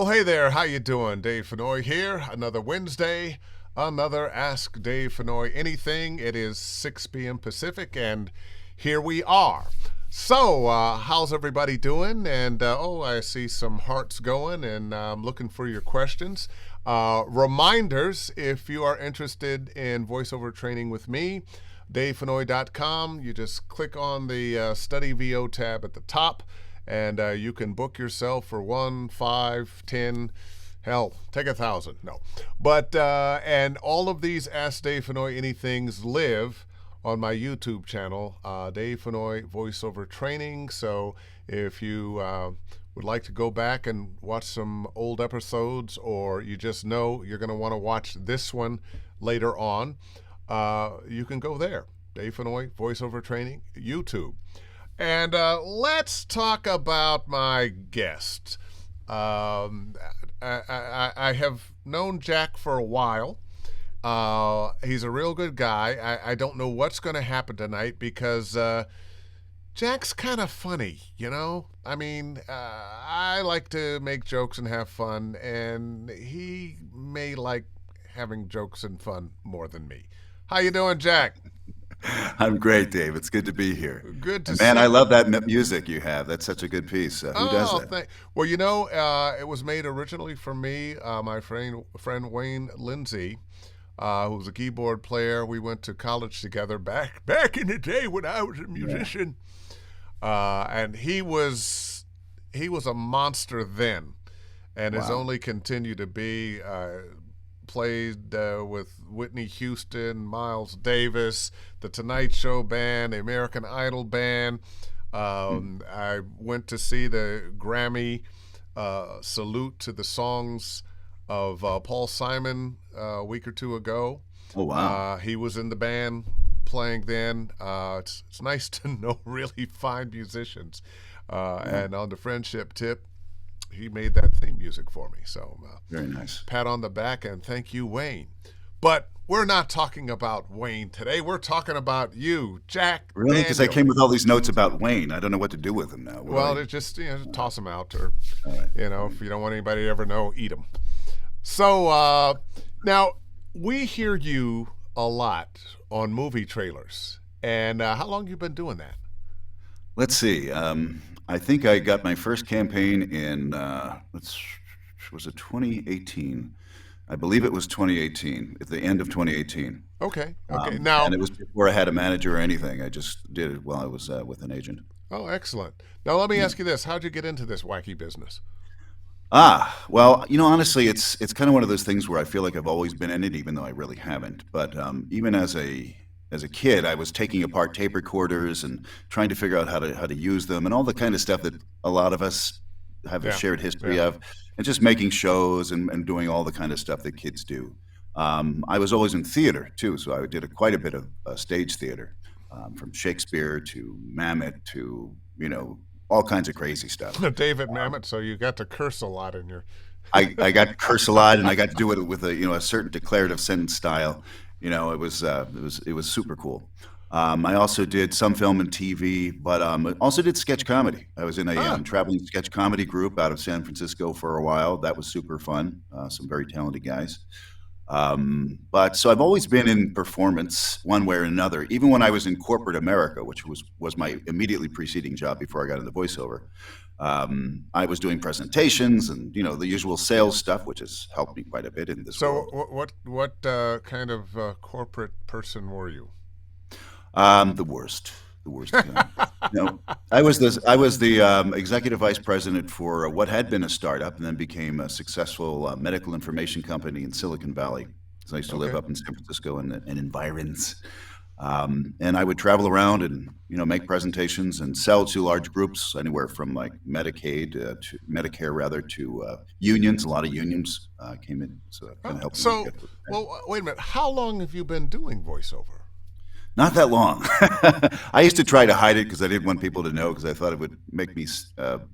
Well, hey there. How you doing? Dave Fennoy here. Another Wednesday, another Ask Dave Fennoy Anything. It is 6 p.m. Pacific, and here we are. So, how's everybody doing? And, I see some hearts going, and I'm looking for your questions. Reminders, if you are interested in voiceover training with me, davefennoy.com. You just click on the Study VO tab at the top, and you can book yourself for 1, 5, 10, hell, take 1,000. No. But, and all of these Ask Dave Fennoy Anythings live on my YouTube channel, Dave Fennoy Voiceover Training. So if you would like to go back and watch some old episodes, or you just know you're going to want to watch this one later on, you can go there. Dave Fennoy Voiceover Training, YouTube. And let's talk about my guest. I have known Jack for a while. He's a real good guy. I don't know what's going to happen tonight because Jack's kind of funny, you know? I mean, I like to make jokes and have fun, and he may like having jokes and fun more than me. How you doing, Jack? I'm great, Dave. It's good to be here. Good to And see man, you. I love that music you have. That's such a good piece. Who does that? Well, it was made originally for me, my friend Wayne Lindsay, who was a keyboard player. We went to college together back in the day when I was a musician. And he was a monster then, and has only continued to be. Played with Whitney Houston, Miles Davis, the Tonight Show band, the American Idol band. I went to see the Grammy salute to the songs of Paul Simon a week or two ago. Oh, wow. He was in the band playing then. It's nice to know really fine musicians. And on the friendship tip, he made that theme music for me. So Very nice. pat on the back, and thank you, Wayne. But we're not talking about Wayne today. We're talking about you, Jack. Really? Because I Daniel. came with all these notes about Wayne. I don't know what to do with them now. Well, it just toss them out, or All right. if you don't want anybody to ever know, eat them. So now we hear you a lot on movie trailers. And how long have you been doing that? Let's see. I think I got my first campaign in, was it 2018? I believe it was 2018, at the end of 2018. Okay. Now, And it was before I had a manager or anything. I just did it while I was with an agent. oh, excellent. Now let me ask you this: how'd you get into this wacky business? Well, honestly, it's kind of one of those things where I feel like I've always been in it, even though I really haven't. But even as a kid, I was taking apart tape recorders and trying to figure out how to use them, and all the kind of stuff that a lot of us have a Yeah, shared history yeah. of, and just making shows and doing all the kind of stuff that kids do. I was always in theater too, so I did quite a bit of stage theater, from Shakespeare to Mamet to all kinds of crazy stuff. David Mamet. So you got to curse a lot in your. I got to curse a lot, and I got to do it with a certain declarative sentence style. It was super cool. I also did some film and TV, but I also did sketch comedy. I was in a traveling sketch comedy group out of San Francisco for a while. That was super fun. Some very talented guys. But so I've always been in performance one way or another. Even when I was in corporate America, which was my immediately preceding job before I got into voiceover, I was doing presentations and the usual sales stuff, which has helped me quite a bit in this So world. what kind of corporate person were you? The worst. The worst. I was the executive vice president for what had been a startup and then became a successful medical information company in Silicon Valley. So I used to live Okay. up in San Francisco and environs. And I would travel around and make presentations and sell to large groups, anywhere from like Medicaid to Medicare, rather, to unions. A lot of unions came in, so that kind of helped me So, get. well, wait a minute. How long have you been doing voiceover? Not that long. I used to try to hide it because I didn't want people to know, because I thought it would make me,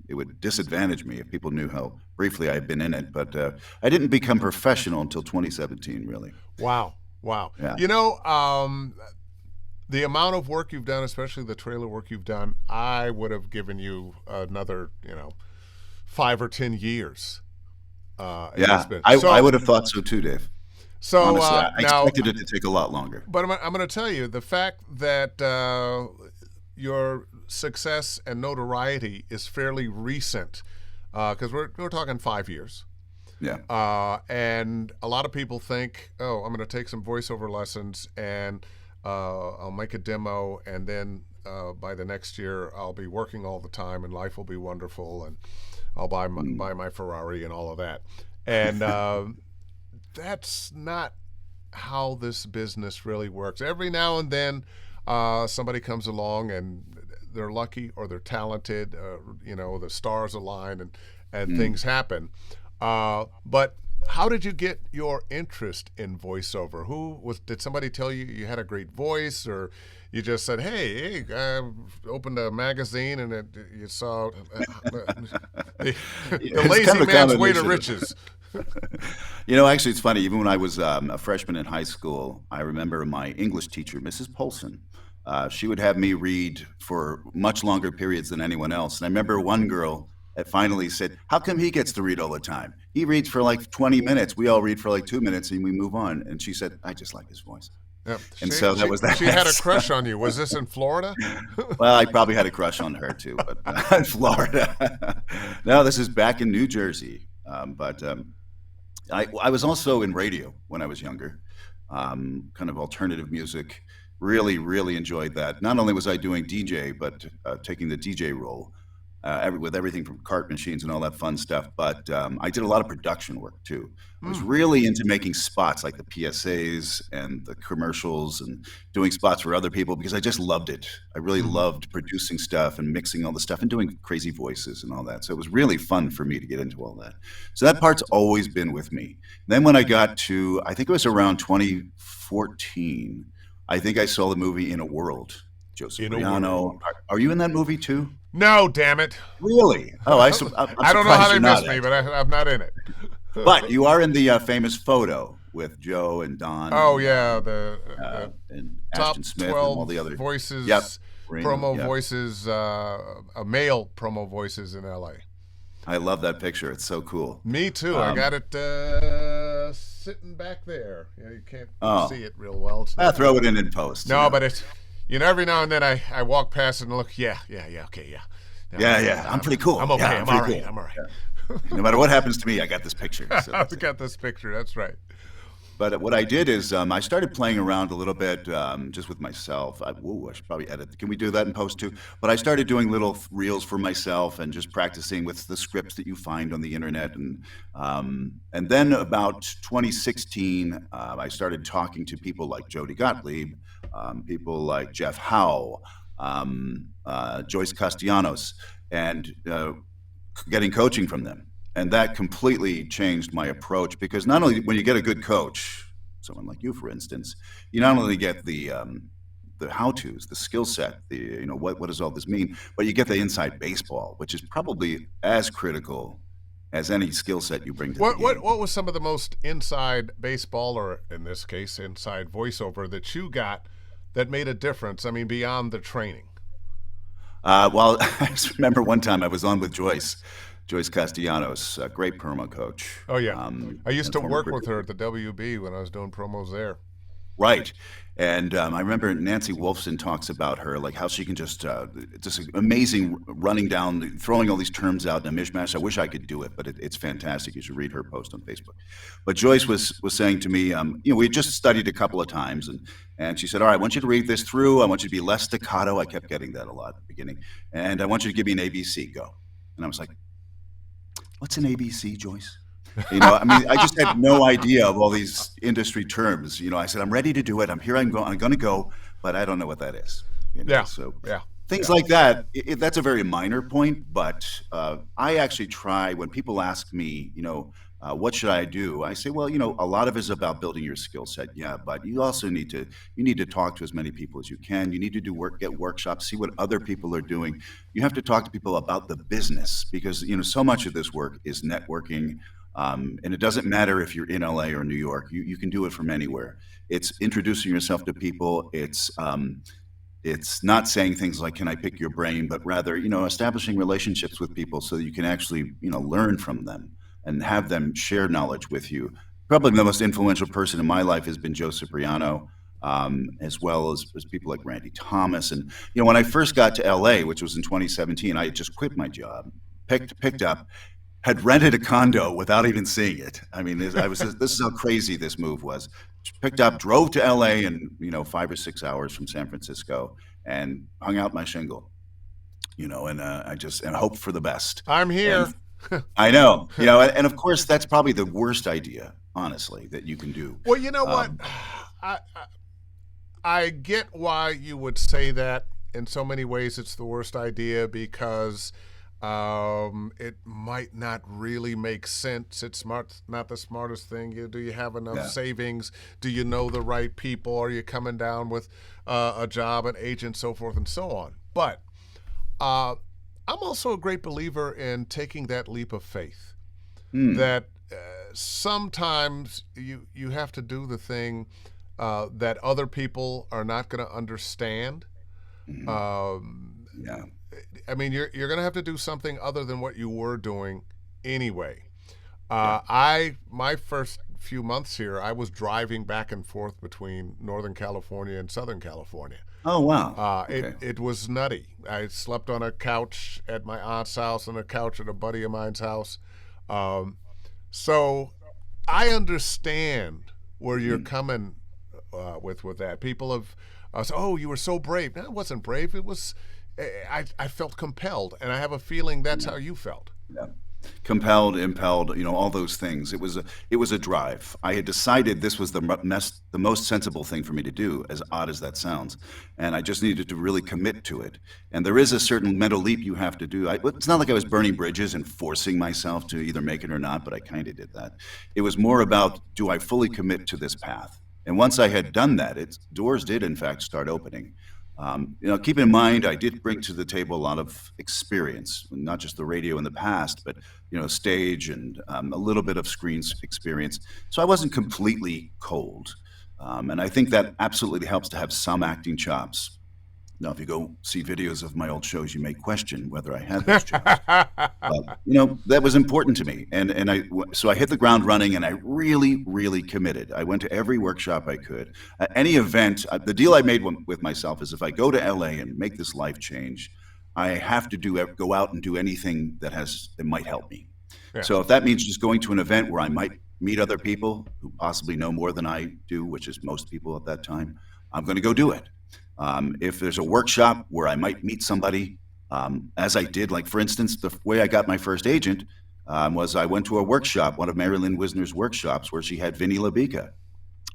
it would disadvantage me if people knew how briefly I had been in it. But I didn't become professional until 2017, really. Wow. Yeah. The amount of work you've done, especially the trailer work you've done, I would have given you another, 5 or 10 years in this Yeah, business. I would have thought so too, Dave. So Honestly, I now, expected it to take a lot longer. but I'm going to tell you the fact that your success and notoriety is fairly recent, because we're talking 5 years. Yeah. And a lot of people think, oh, I'm going to take some voiceover lessons and I'll make a demo, and then by the next year I'll be working all the time and life will be wonderful and I'll buy my Ferrari and all of that. And that's not how this business really works. Every now and then somebody comes along and they're lucky or they're talented, the stars align and things happen. But how did you get your interest in voiceover? Did somebody tell you you had a great voice, or you just said, hey, I opened a magazine and you saw the lazy kind of a man's way to combination. riches? Actually, it's funny. Even when I was a freshman in high school, I remember my English teacher, Mrs. Polson. She would have me read for much longer periods than anyone else. And I remember one girl that finally said, how come he gets to read all the time? He reads for like 20 minutes. We all read for like 2 minutes and we move on. And she said, I just like his voice. Yeah. And so that was that. She had a crush on you. Was this in Florida? Well, I probably had a crush on her too, but in Florida. No, this is back in New Jersey. I was also in radio when I was younger, kind of alternative music. Really, really enjoyed that. Not only was I doing DJ, but taking the DJ role with everything from cart machines and all that fun stuff. But I did a lot of production work too. I was really into making spots like the PSAs and the commercials and doing spots for other people because I just loved it. I really loved producing stuff and mixing all the stuff and doing crazy voices and all that. So it was really fun for me to get into all that. So that part's always been with me. Then when I got to, I think it was around 2014, I think I saw the movie In a World. Joe Cipriano. Are you in that movie too? No, damn it. Really? Oh, I'm I don't know how surprised they you're not missed me, in. but I'm not in it. But you are in the famous photo with Joe and Don. Oh, yeah. The and top Ashton Smith 12 and all the other voices, Yep. promo Yep. voices, male promo voices in LA. I love that picture. It's so cool. Me too. I got it sitting back there. You can't see it real well. It's I'll throw it in post. no, but it's, every now and then I walk past and look, okay, yeah. Yeah. I'm pretty cool. I'm okay. Yeah, I'm all pretty right. cool. I'm all right. No matter what happens to me, I got this picture. So I've got this picture. That's right. But what I did is I started playing around a little bit just with myself. I should probably edit. Can we do that in post too? But I started doing little reels for myself and just practicing with the scripts that you find on the internet. And then about 2016, I started talking to people like Jody Gottlieb, people like Jeff Howe, Joyce Castellanos, and getting coaching from them. And that completely changed my approach because not only when you get a good coach, someone like you, for instance, you not only get the how-tos, the skill set, what does all this mean, but you get the inside baseball, which is probably as critical as any skill set you bring to the game. What was some of the most inside baseball, or in this case, inside voiceover that you got that made a difference? I mean, beyond the training. Well, I just remember one time I was on with Joyce Castellanos, a great promo coach. Oh, yeah. I used to former work with her at the WB when I was doing promos there. Right. And I remember Nancy Wolfson talks about her, like how she can just amazing running down, throwing all these terms out in a mishmash. I wish I could do it, but it's fantastic. You should read her post on Facebook. But Joyce was saying to me, we had just studied a couple of times, and she said, all right, I want you to read this through. I want you to be less staccato. I kept getting that a lot at the beginning. And I want you to give me an ABC, go. And I was like, what's an ABC, Joyce? I just had no idea of all these industry terms. I said, I'm ready to do it. I'm here. I'm going to go, but I don't know what that is. So things like that. That's a very minor point, but I actually try when people ask me, what should I do? I say, well, a lot of it is about building your skill set. Yeah, but you also need to talk to as many people as you can. You need to get workshops, see what other people are doing. You have to talk to people about the business because, so much of this work is networking. And it doesn't matter if you're in LA or New York, you can do it from anywhere. It's introducing yourself to people. It's not saying things like, can I pick your brain, but rather, establishing relationships with people so that you can actually, learn from them. and have them share knowledge with you. Probably the most influential person in my life has been Joe Cipriano, as well as people like Randy Thomas. And when I first got to LA, which was in 2017, I had just quit my job, picked up, had rented a condo without even seeing it. I mean, this is how crazy this move was. Picked up, drove to LA in 5 or 6 hours from San Francisco, and hung out my shingle. And I just hoped for the best. I'm here. And I know, and of course that's probably the worst idea, honestly, that you can do. Well, you know what? I get why you would say that. In so many ways, it's the worst idea because it might not really make sense. It's not the smartest thing. Do you have enough savings? Do you know the right people? Are you coming down with a job, an agent, so forth and so on? But I'm also a great believer in taking that leap of faith. That sometimes you have to do the thing that other people are not going to understand. I mean, you're going to have to do something other than what you were doing anyway. My first few months here, I was driving back and forth between Northern California and Southern California. Oh, wow. Okay. It was nutty. I slept on a couch at my aunt's house and a couch at a buddy of mine's house. So I understand where you're coming with that. People have said, "Oh, you were so brave." No, I wasn't brave. It was I felt compelled, and I have a feeling that's how you felt. Yeah. Compelled, impelled, all those things. It was a drive. I had decided this was the most sensible thing for me to do, as odd as that sounds, and I just needed to really commit to it. And there is a certain mental leap you have to do. It's not like I was burning bridges and forcing myself to either make it or not, but I kind of did that. It was more about, do I fully commit to this path? And once I had done that, doors did in fact start opening. Keep in mind, I did bring to the table a lot of experience, not just the radio in the past, but stage and a little bit of screen experience. So I wasn't completely cold, and I think that absolutely helps to have some acting chops. Now, if you go see videos of my old shows, you may question whether I had those chops. But, that was important to me, so I hit the ground running, and I really, really committed. I went to every workshop I could. Any event, the deal I made with myself is if I go to LA and make this life change, I have to go out and do anything that might help me. Yeah. So if that means just going to an event where I might meet other people who possibly know more than I do, which is most people at that time, I'm going to go do it. If there's a workshop where I might meet somebody, as I did, like for instance, the way I got my first agent was I went to a workshop, one of Marilyn Wisner's workshops, where she had Vinny LaBica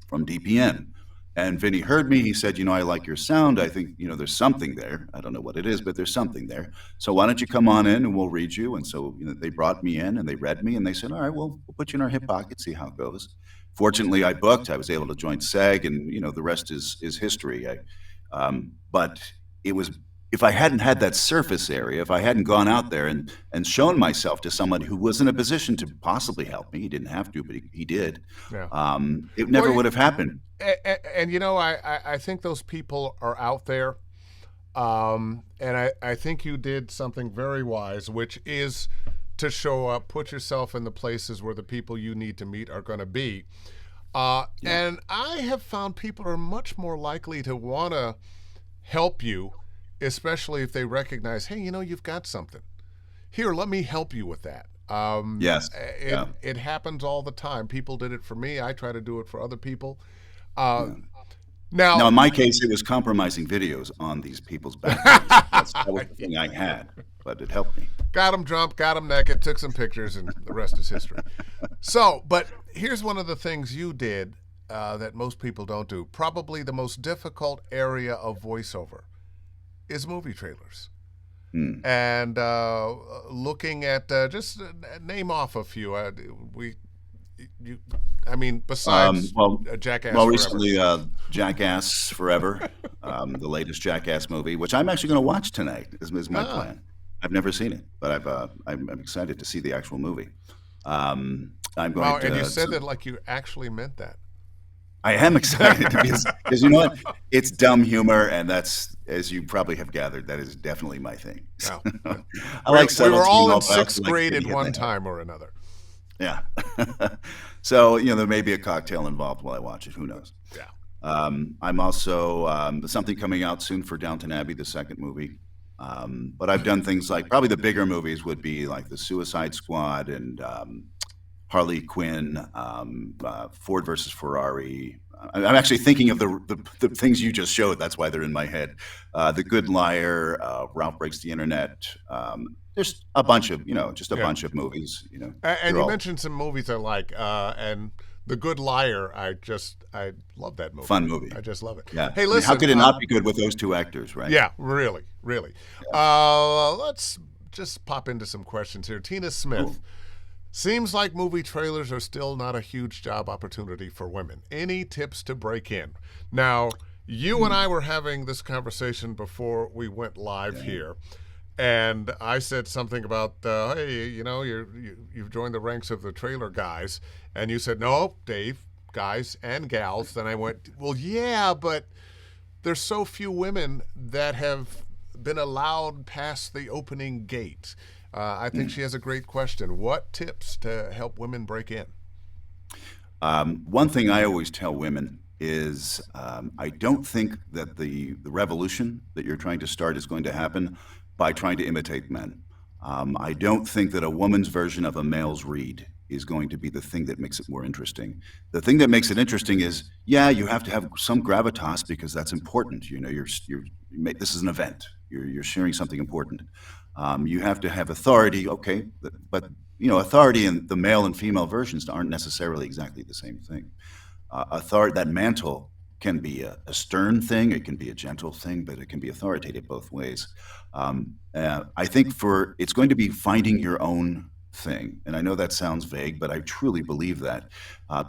from DPN. And Vinny heard me. He said, I like your sound. I think, there's something there. I don't know what it is, but there's something there. So why don't you come on in and we'll read you? And so they brought me in and they read me and they said, all right, well, we'll put you in our hip pocket, see how it goes. Fortunately, I booked. I was able to join SAG, and, the rest is history. But it was, if I hadn't had that surface area, if I hadn't gone out there and shown myself to someone who was in a position to possibly help me, he didn't have to, but he did. Yeah. It never would have happened. And I think those people are out there. And I think you did something very wise, which is to show up, put yourself in the places where the people you need to meet are going to be. And I have found people are much more likely to want to help you, especially if they recognize, hey, you've got something. Here, let me help you with that. Yes. It happens all the time. People did it for me. I try to do it for other people. Now, in my case, it was compromising videos on these people's backgrounds. That was the thing I had, but it helped me. Got them drunk, got them naked, took some pictures, and the rest is history. So, but here's one of the things you did that most people don't do. Probably the most difficult area of voiceover is movie trailers. And looking at, just name off a few. Besides Jackass Forever. Recently, Jackass Forever, the latest Jackass movie, which I'm actually going to watch tonight, is my plan. I've never seen it, but I'm excited to see the actual movie. I'm going and you said that like you actually meant that. I am excited because you know what? It's dumb humor, and that's, as you probably have gathered, that is definitely my thing. Yeah. I like subtlety. We were all in sixth grade at one time or another. Yeah. So, there may be a cocktail involved while I watch it. Who knows? Yeah. I'm also something coming out soon for Downton Abbey, the second movie. But I've done things like probably the bigger movies would be like the Suicide Squad and Harley Quinn, Ford versus Ferrari. I'm actually thinking of the things you just showed. That's why they're in my head. The Good Liar, Ralph Breaks the Internet. There's a bunch of, just a Yeah. bunch of movies. And They're you all mentioned some movies I like, and The Good Liar. I love that movie. fun movie. I just love it. Yeah. Hey, I mean, listen. how could it not be good with those two actors, right? Yeah, really, really. Let's just pop into some questions here. Tina Smith. Cool. Seems like movie trailers are still not a huge job opportunity for women. Any tips to break in? Now, you and I were having this conversation before we went live here, and I said something about, hey, you've joined the ranks of the trailer guys, and you said, no, Dave, guys and gals. Then I went, well, yeah, but there's so few women that have been allowed past the opening gate. I think she has a great question. What tips to help women break in? One thing I always tell women is I don't think that the revolution that you're trying to start is going to happen by trying to imitate men. I don't think that a woman's version of a male's read is going to be the thing that makes it more interesting. The thing that makes it interesting is, yeah, you have to have some gravitas because that's important. This is an event. You're sharing something important. You have to have authority, okay, but authority and the male and female versions aren't necessarily exactly the same thing. Authority, that mantle can be a stern thing, it can be a gentle thing, but it can be authoritative both ways. I think it's going to be finding your own thing, and I know that sounds vague, but I truly believe that.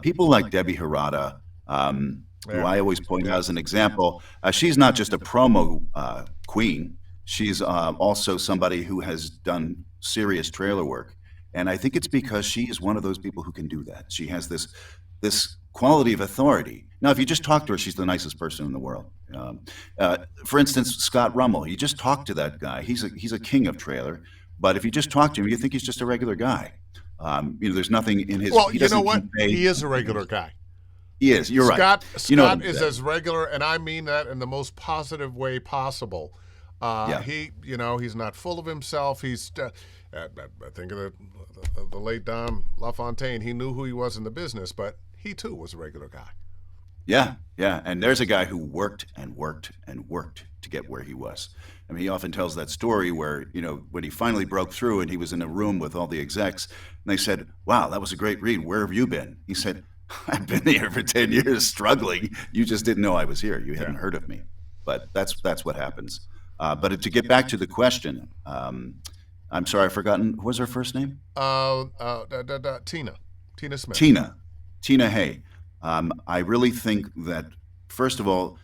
People like Debbie Harada, who I always point out as an example, she's not just a promo queen. She's also somebody who has done serious trailer work. And I think it's because she is one of those people who can do that. She has this quality of authority. Now, if you just talk to her, she's the nicest person in the world. For instance, Scott Rummel, you just talk to that guy. He's a king of trailer. But if you just talk to him, you think he's just a regular guy. There's nothing in his... Well, you know what? He is a regular guy. He is. You're right. Scott is as regular, and I mean that in the most positive way possible. He's not full of himself. He's, I think of the late Don LaFontaine. He knew who he was in the business, but he too was a regular guy. Yeah. And there's a guy who worked and worked and worked to get where he was. I mean, he often tells that story where, when he finally broke through and he was in a room with all the execs, and they said, wow, that was a great read. Where have you been? He said, I've been here for 10 years struggling. You just didn't know I was here. You hadn't heard of me. But that's what happens. But to get back to the question, I'm sorry, I've forgotten. What was her first name? Tina Smith. Tina Hay. I really think that, first of all,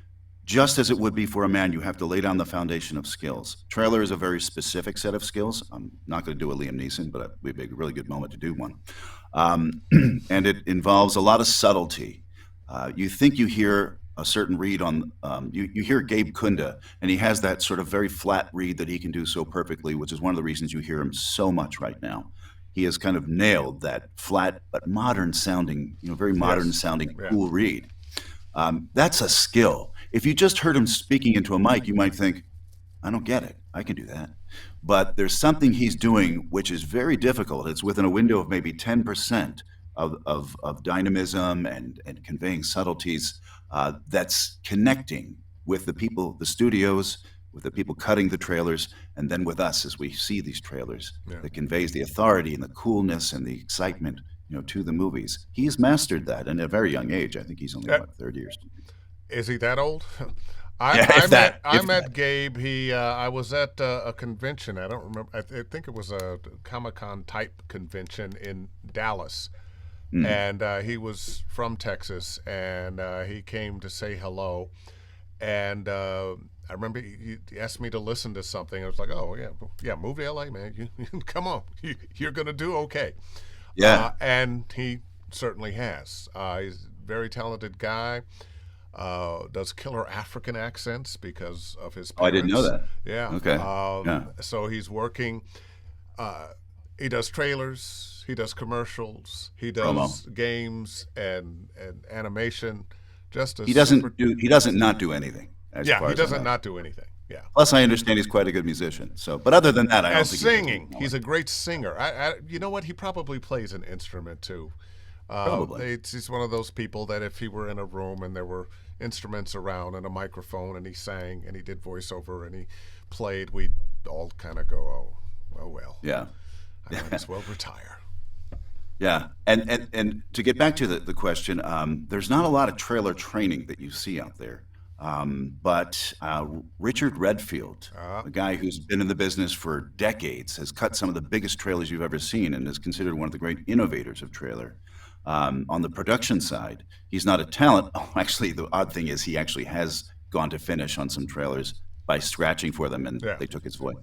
just as it would be for a man, you have to lay down the foundation of skills. Trailer is a very specific set of skills. I'm not going to do a Liam Neeson, but it would be a really good moment to do one. And it involves a lot of subtlety. You think you hear a certain read on, you hear Gabe Kunda, and he has that sort of very flat read that he can do so perfectly, which is one of the reasons you hear him so much right now. He has kind of nailed that flat but modern sounding, very modern sounding, cool read. That's a skill. If you just heard him speaking into a mic, you might think, I don't get it. I can do that. But there's something he's doing which is very difficult. It's within a window of maybe 10% of dynamism and conveying subtleties that's connecting with the people, the studios, with the people cutting the trailers, and then with us as we see these trailers. That conveys the authority and the coolness and the excitement, to the movies. He's mastered that in a very young age. I think he's only 30 years. Is he that old? I met Gabe. I was at a convention. I don't remember. I think it was a Comic-Con type convention in Dallas. And he was from Texas, and he came to say hello. And I remember he asked me to listen to something. I was like, oh, yeah, move to LA, man. You come on. You're going to do okay. Yeah. And he certainly has. He's a very talented guy. Does killer African accents because of his parents. Oh, I didn't know that. Yeah. Okay. So he's working. He does trailers. He does commercials. He Promo. does games and animation. Just a He doesn't not do anything. As yeah, far he as I doesn't know. not do anything. Yeah. Plus, I understand he's quite a good musician. So, but other than that, I don't As think singing, he's a great singer. You know what? He probably plays an instrument too. Probably. He's one of those people that if he were in a room and there were instruments around and a microphone and he sang and he did voiceover and he played, we'd all kind of go, oh well. Yeah. I might as well retire. Yeah, and to get back to the question, there's not a lot of trailer training that you see out there. But Richard Redfield, a guy who's been in the business for decades, has cut some of the biggest trailers you've ever seen and is considered one of the great innovators of trailer. On the production side, he's not a talent. Oh, actually, the odd thing is he actually has gone to finish on some trailers by scratching for them, and Yeah. they took his voice.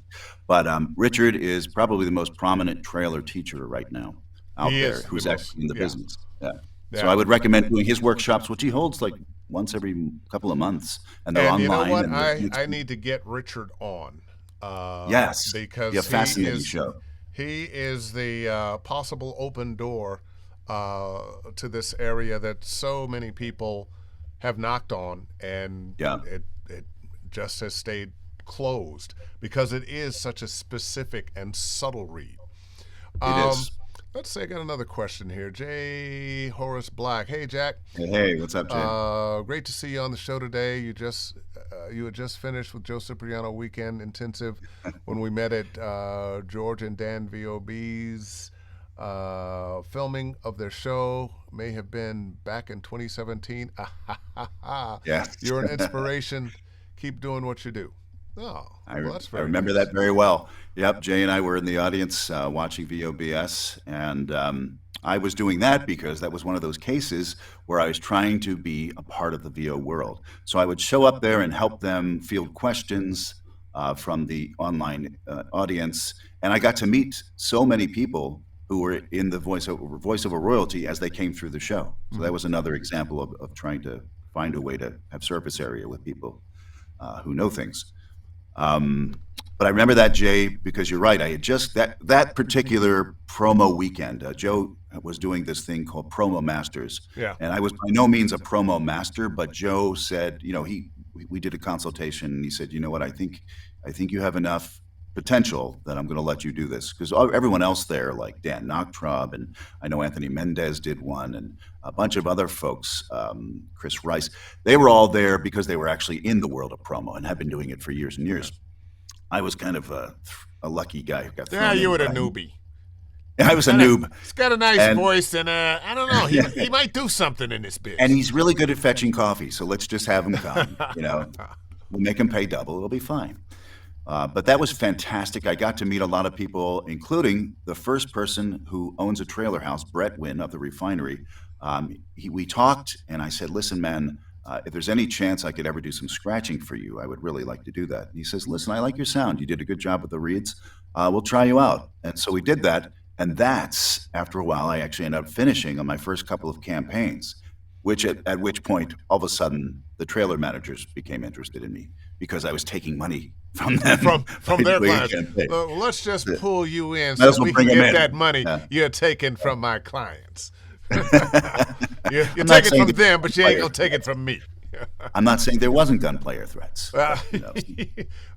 But Richard is probably the most prominent trailer teacher right now out He there is who's the actually in the most, yeah. business. Yeah. So Yeah. I would recommend doing his workshops, which he holds like once every couple of months, and they're And you know online. what? And I need to get Richard on. yes, Because be a fascinating he show. is the possible open door to this area that so many people have knocked on, and Yeah. it just has stayed closed because it is such a specific and subtle read. It is. Let's see, I got another question here. J. Horace Black. Hey, Jack. Hey, what's up, Jay? Great to see you on the show today. You had just finished with Joe Cipriano Weekend Intensive when we met at George and Dan VOB's filming of their show. May have been back in 2017. Yes. You're an inspiration. Keep doing what you do. Oh, I well, that's I very remember nice. that very well. Yep, Jay and I were in the audience watching VOBS, and I was doing that because that was one of those cases where I was trying to be a part of the VO world. So I would show up there and help them field questions from the online audience, and I got to meet so many people who were in the voiceover royalty as they came through the show. So that was another example of trying to find a way to have surface area with people who know things. But I remember that, Jay, because you're right. I had just that particular promo weekend. Joe was doing this thing called Promo Masters, Yeah. and I was by no means a promo master. But Joe said, you know, we did a consultation, and he said, you know what, I think you have enough potential that I'm going to let you do this, because everyone else there, like Dan Nachtraub, and I know Anthony Mendez did one, and a bunch of other folks, Chris Rice, they were all there because they were actually in the world of promo and had been doing it for years and years. I was kind of a lucky guy who got thrown Yeah, you were in, a but newbie. I was a noob. He's got a nice And- voice, and I don't know. He might do something in this biz. And he's really good at fetching coffee, so let's just have him come. You know, we'll make him pay double. It'll be fine. But that was fantastic. I got to meet a lot of people, including the first person who owns a trailer house, Brett Wynn of the Refinery. We talked, and I said, listen, man, if there's any chance I could ever do some scratching for you, I would really like to do that. And he says, listen, I like your sound. You did a good job with the reads. We'll try you out. And so we did that. And that's, after a while, I actually ended up finishing on my first couple of campaigns, which at which point, all of a sudden, the trailer managers became interested in me because I was taking money from them. from their doing a clients. campaign. Let's just pull you in Might as so well we bring can 'em get in. that money Yeah. you're taking from my clients. You're I'm not taking saying from the them, but you ain't player- gonna take it from me. I'm not saying there wasn't gunplayer threats. You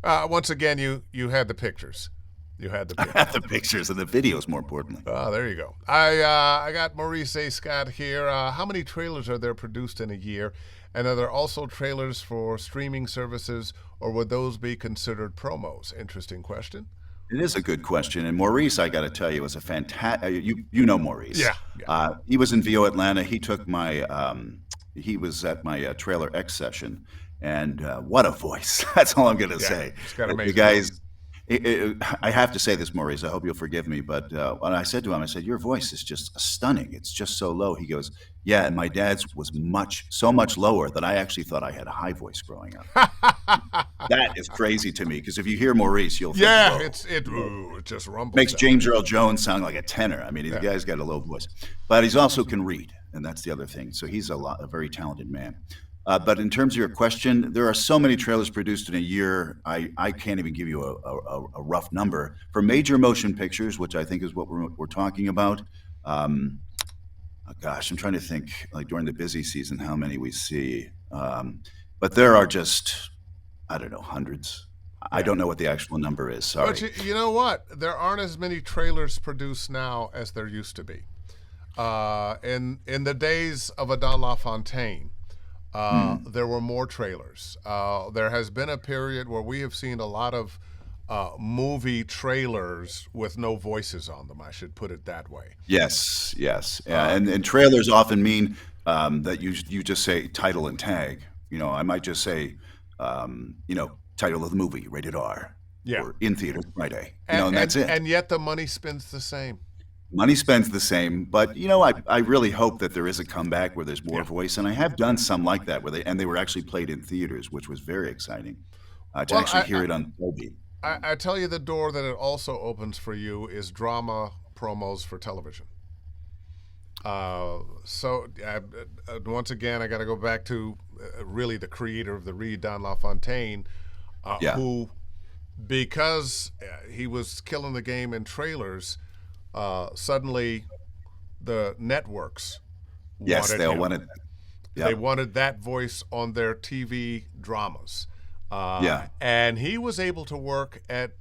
know, Once again, you had the pictures. You had the I pictures. have the pictures and the videos, more importantly. Oh, there you go. I got Maurice A. Scott here. How many trailers are there produced in a year? And are there also trailers for streaming services, or would those be considered promos? Interesting question. It is a good question, and Maurice, I got to tell you, was a fantastic. You know Maurice. Yeah. He was in VO Atlanta. He took my. He was at my Trailer X session, and what a voice! That's all I'm going to say. he's got The amazing guys. I have to say this, Maurice. I hope you'll forgive me, but when I said to him, I said, "Your voice is just stunning. It's just so low." He goes, "Yeah, and my dad's was so much lower that I actually thought I had a high voice growing up." That is crazy to me, because if you hear Maurice, you'll think, Yeah, "Whoa." it just rumbles. Makes down. James Earl Jones sound like a tenor. I mean, the guy's got a low voice, but he's also can read, and that's the other thing. So he's a very talented man. But in terms of your question, there are so many trailers produced in a year. I can't even give you a rough number for major motion pictures, which I think is what we're talking about. Um, Gosh, I'm trying to think, like during the busy season, how many we see. But there are just, I don't know, hundreds. I Yeah. don't know what the actual number is. But Sorry. you know what? There aren't as many trailers produced now as there used to be. In the days of a Don LaFontaine, there were more trailers. There has been a period where we have seen a lot of movie trailers with no voices on them. I should put it that way. Yes, yes. Yeah, and trailers often mean that you just say title and tag. I might just say, title of the movie, rated R, Yeah. or in theaters Friday. And, And that's it. and yet the money spends the same. Money spends the same, but I really hope that there is a comeback where there's more voice, and I have done some like that where they were actually played in theaters, which was very exciting to Well, actually hear it on Dolby. I tell you, the door that it also opens for you is drama promos for television. Once again, I got to go back to really the creator of the read, Don LaFontaine, Yeah. who, because he was killing the game in trailers, suddenly the networks Yes, wanted they all him. wanted. They Yep. wanted that voice on their TV dramas. Yeah. And he was able to work at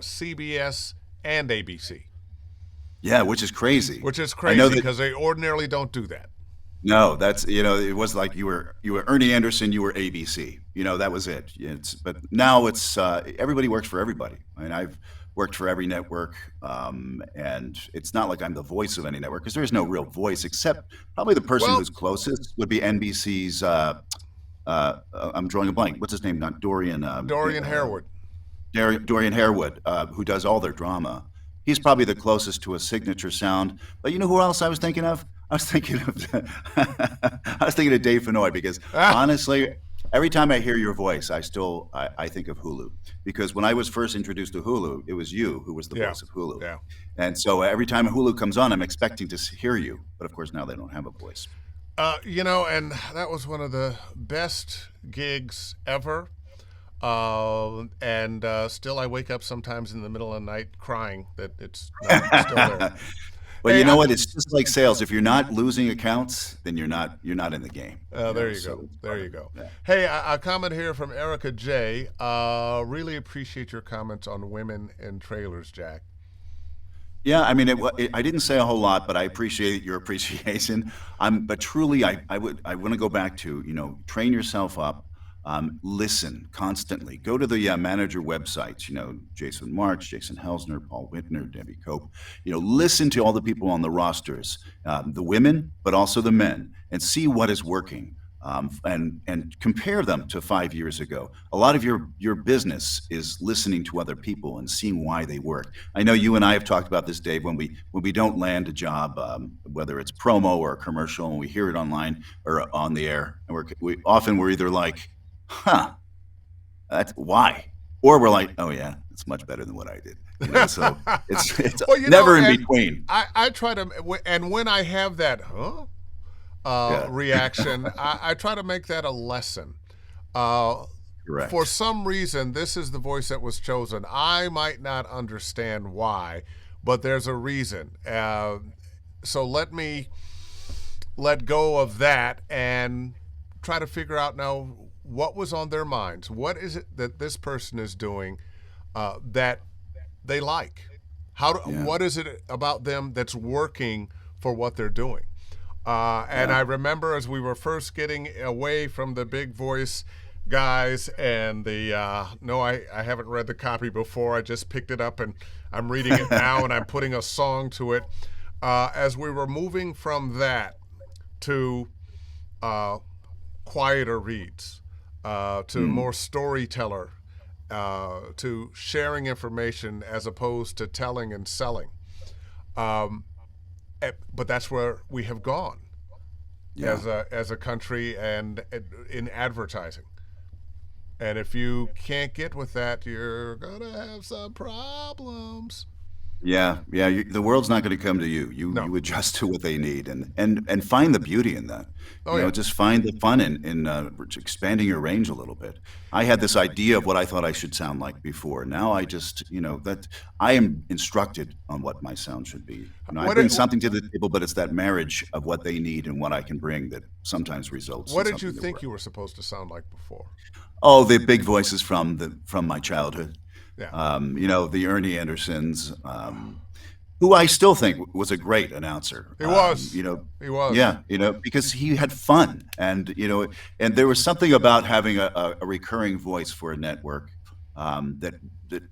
CBS and ABC, Yeah, which is crazy. which is I know crazy that. because they ordinarily don't do that. No, that's it was like you were Ernie Anderson, you were ABC. That was it. But now it's everybody works for everybody. I mean, I've worked for every network, and it's not like I'm the voice of any network because there's no real voice except probably the person Well- who's closest would be NBC's. I'm drawing a blank. What's his name? Not Dorian. Dorian Harewood. Dorian Harewood, who does all their drama. He's probably the closest to a signature sound. But you know who else I was thinking of? I was thinking of Dave Fennoy because honestly, every time I hear your voice, I think of Hulu because when I was first introduced to Hulu, it was you who was the Yeah. voice of Hulu. Yeah. And so every time Hulu comes on, I'm expecting to hear you. But of course, now they don't have a voice. And that was one of the best gigs ever. Still, I wake up sometimes in the middle of the night crying that it's not still there. But Hey, you know what? It's just like sales. If you're not losing accounts, then you're not in the game. There you So go. it's There fine. you go. Yeah. Hey, a comment here from Erica J. Really appreciate your comments on women in trailers, Jack. Yeah, I mean, I didn't say a whole lot, but I appreciate your appreciation. But truly, I want to go back to train yourself up, listen constantly. Go to the manager websites. Jason Marks, Jason Helsner, Paul Whitner, Debbie Cope. Listen to all the people on the rosters, the women, but also the men, and see what is working. And compare them to 5 years ago. A lot of your business is listening to other people and seeing why they work. I know you and I have talked about this, Dave. When we don't land a job, whether it's promo or a commercial, and we hear it online or on the air, and we're either like, "Huh, that's why," or we're like, "Oh yeah, it's much better than what I did." So it's Well, never in and between. I try to, and when I have that, Yeah. reaction, I try to make that a lesson. Correct. For some reason, this is the voice that was chosen. I might not understand why, but there's a reason. So let me let go of that and try to figure out now what was on their minds. What is it that this person is doing that they like? What is it about them that's working for what they're doing? I remember as we were first getting away from the big voice guys and I haven't read the copy before. I just picked it up and I'm reading it now and I'm putting a song to it. As we were moving from that to quieter reads, to more storyteller, to sharing information as opposed to telling and selling. But that's where we have gone as a country and in advertising. And if you can't get with that, you're gonna have some problems. Yeah, yeah. The world's not going to come to you. No. You adjust to what they need, and find the beauty in that. Oh yeah. Just find the fun in expanding your range a little bit. I had this idea of what I thought I should sound like before. Now I just, that I am instructed on what my sound should be. I What bring did, something to the table, but it's that marriage of what they need and what I can bring that sometimes results what in did you something that think works. you were supposed to sound like before? Oh, the big voices from my childhood. Yeah. The Ernie Andersons, who I still think was a great announcer. He was. He was. Yeah, because he had fun, and there was something about having a recurring voice for a network that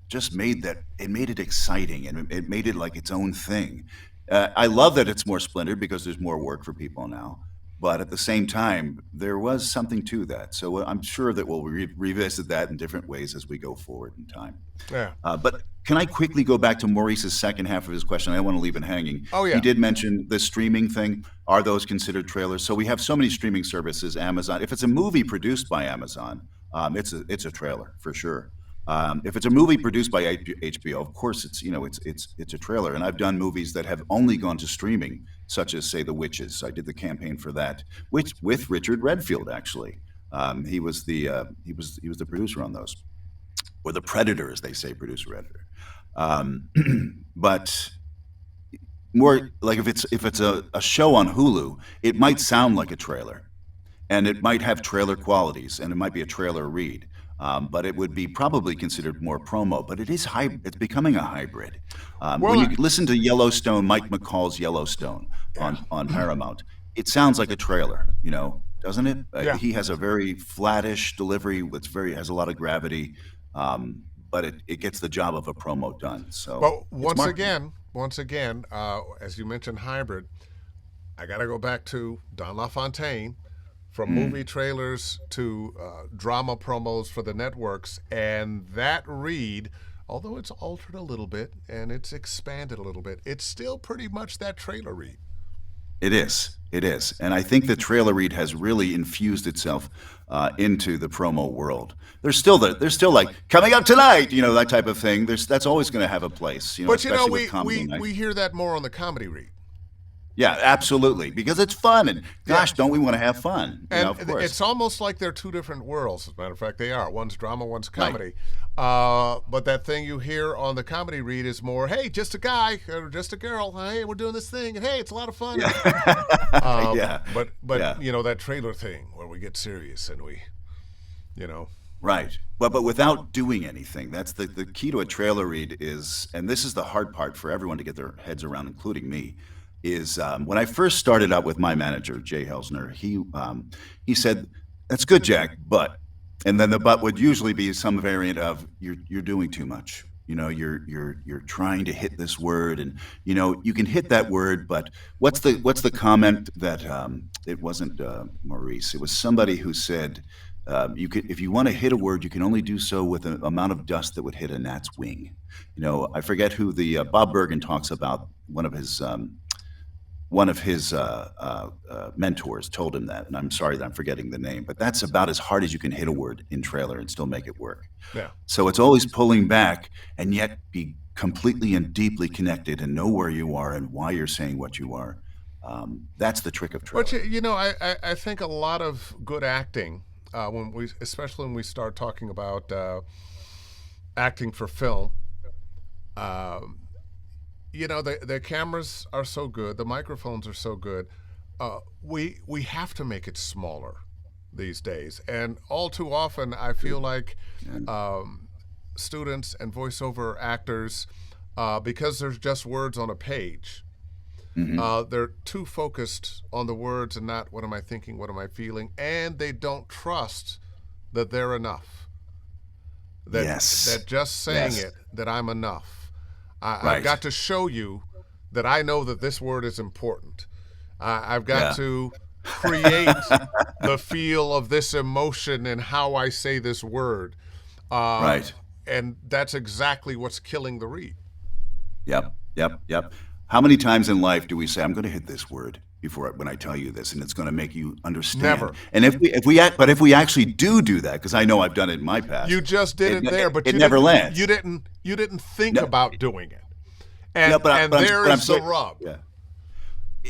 just made it exciting, and it made it like its own thing. I love that it's more splintered because there's more work for people now. But at the same time, there was something to that. So I'm sure that we'll revisit that in different ways as we go forward in time. Yeah. But can I quickly go back to Maurice's second half of his question? I don't want to leave it hanging. Oh yeah. He did mention the streaming thing. Are those considered trailers? So we have so many streaming services. Amazon. If it's a movie produced by Amazon, it's a trailer for sure. If it's a movie produced by HBO, of course it's a trailer. And I've done movies that have only gone to streaming, such as say The Witches. I did the campaign for that, which with Richard Redfield actually. He was the producer on those, or the Predator, as they say, producer editor. But more like if it's a show on Hulu, it might sound like a trailer, and it might have trailer qualities, and it might be a trailer read. But it would be probably considered more promo. But it's becoming a hybrid. When you listen to Yellowstone, Mike McCall's Yellowstone on Paramount, it sounds like a trailer, doesn't it? Yeah. He has a very flattish delivery. Has a lot of gravity, but it gets the job of a promo done. So, well, once again, as you mentioned, hybrid. I got to go back to Don LaFontaine. From movie trailers to drama promos for the networks, and that read, although it's altered a little bit and it's expanded a little bit, it's still pretty much that trailer read. It is, and I think the trailer read has really infused itself into the promo world. There's still like coming up tonight, that type of thing. That's always going to have a place, But especially with comedy night. we hear that more on the comedy read. Yeah, absolutely, because it's fun, and gosh, don't we want to have fun? And of course. it's almost like they're two different worlds. As a matter of fact, they are. One's drama, one's comedy. Right. But that thing you hear on the comedy read is more, hey, just a guy or just a girl. Hey, we're doing this thing, and hey, it's a lot of fun. Yeah. Yeah. But that trailer thing where we get serious and we. Right. But without doing anything. That's the key to a trailer read is, and this is the hard part for everyone to get their heads around, including me, is when I first started out with my manager, Jay Helsner, he said, "That's good, Jack, but," and then the but would usually be some variant of you're doing too much. You're trying to hit this word, and you can hit that word, but what's the comment that it wasn't Maurice, it was somebody who said, if you want to hit a word, you can only do so with an amount of dust that would hit a gnat's wing. I forget who the Bob Bergen talks about. One of his mentors told him that, and I'm sorry that I'm forgetting the name, but that's about as hard as you can hit a word in trailer and still make it work. Yeah. So it's always pulling back and yet be completely and deeply connected and know where you are and why you're saying what you are. That's the trick of trailer. But I think a lot of good acting, especially when we start talking about acting for film. The cameras are so good, the microphones are so good. We have to make it smaller these days, and all too often I feel like students and voiceover actors, because there's just words on a page, they're too focused on the words and not what am I thinking, what am I feeling, and they don't trust that they're enough. That just saying it, that I'm enough. I've got to show you that I know that this word is important. I've got to create the feel of this emotion and how I say this word. And that's exactly what's killing the read. Yep. How many times in life do we say, I'm going to hit this word when I tell you this, and it's going to make you understand? Never. And if we actually do that, because I know I've done it in my past. You just did it there, but it never lands. You didn't think about doing it. And Yeah, but there I'm is the saying, rub. yeah.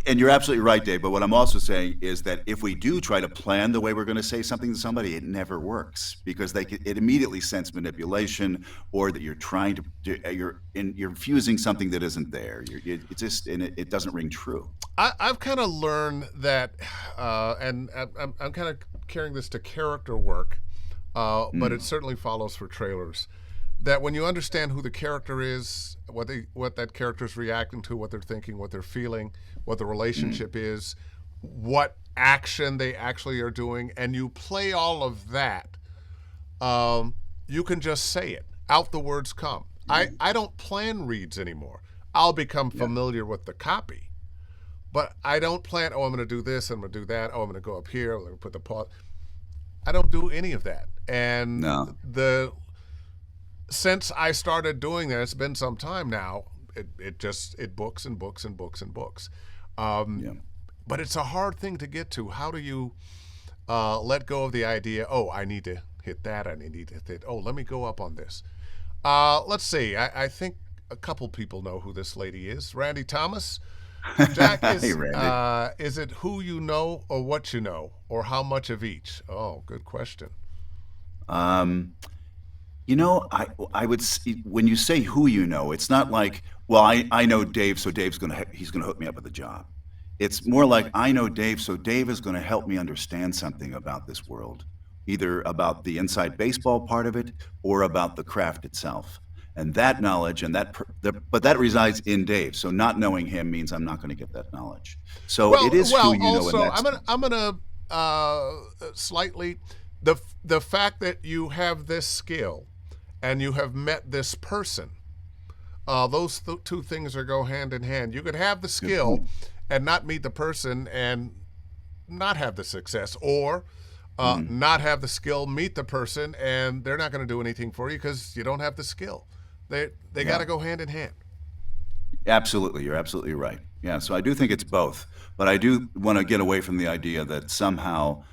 And you're absolutely right, Dave. But what I'm also saying is that if we do try to plan the way we're going to say something to somebody, it never works because it immediately sense manipulation, or that you're trying to you're infusing something that isn't there. It just and it doesn't ring true. I've kind of learned that, and I'm kind of carrying this to character work, but it certainly follows for trailers. That when you understand who the character is, what that character's reacting to, what they're thinking, what they're feeling, what the relationship is, what action they actually are doing, and you play all of that, you can just say it. Out the words come. I don't plan reads anymore. I'll become familiar with the copy. But I don't plan, I'm going to do this, I'm going to do that, I'm going to go up here, I'm going to put the pause. I don't do any of that. And since I started doing that, it's been some time now, it books and books and books and books. But it's a hard thing to get to. How do you let go of the idea, I need to hit that, I need to hit, let me go up on this. Let's see, I think a couple people know who this lady is. Randy Thomas. Jack, is it who you know or what you know, or how much of each? Oh, good question. I would when you say who you know, it's not like, well, I know Dave, so he's gonna hook me up with a job. It's more like, I know Dave, so Dave is gonna help me understand something about this world, either about the inside baseball part of it or about the craft itself. And that knowledge but that resides in Dave. So not knowing him means I'm not going to get that knowledge. So it is who you know. Also, I'm gonna slightly the fact that you have this skill and you have met this person. Those two things go hand in hand. You could have the skill and not meet the person and not have the success, or not have the skill, meet the person, and they're not going to do anything for you because you don't have the skill. They got to go hand in hand. Absolutely. You're absolutely right. Yeah. So I do think it's both, but I do want to get away from the idea that somehow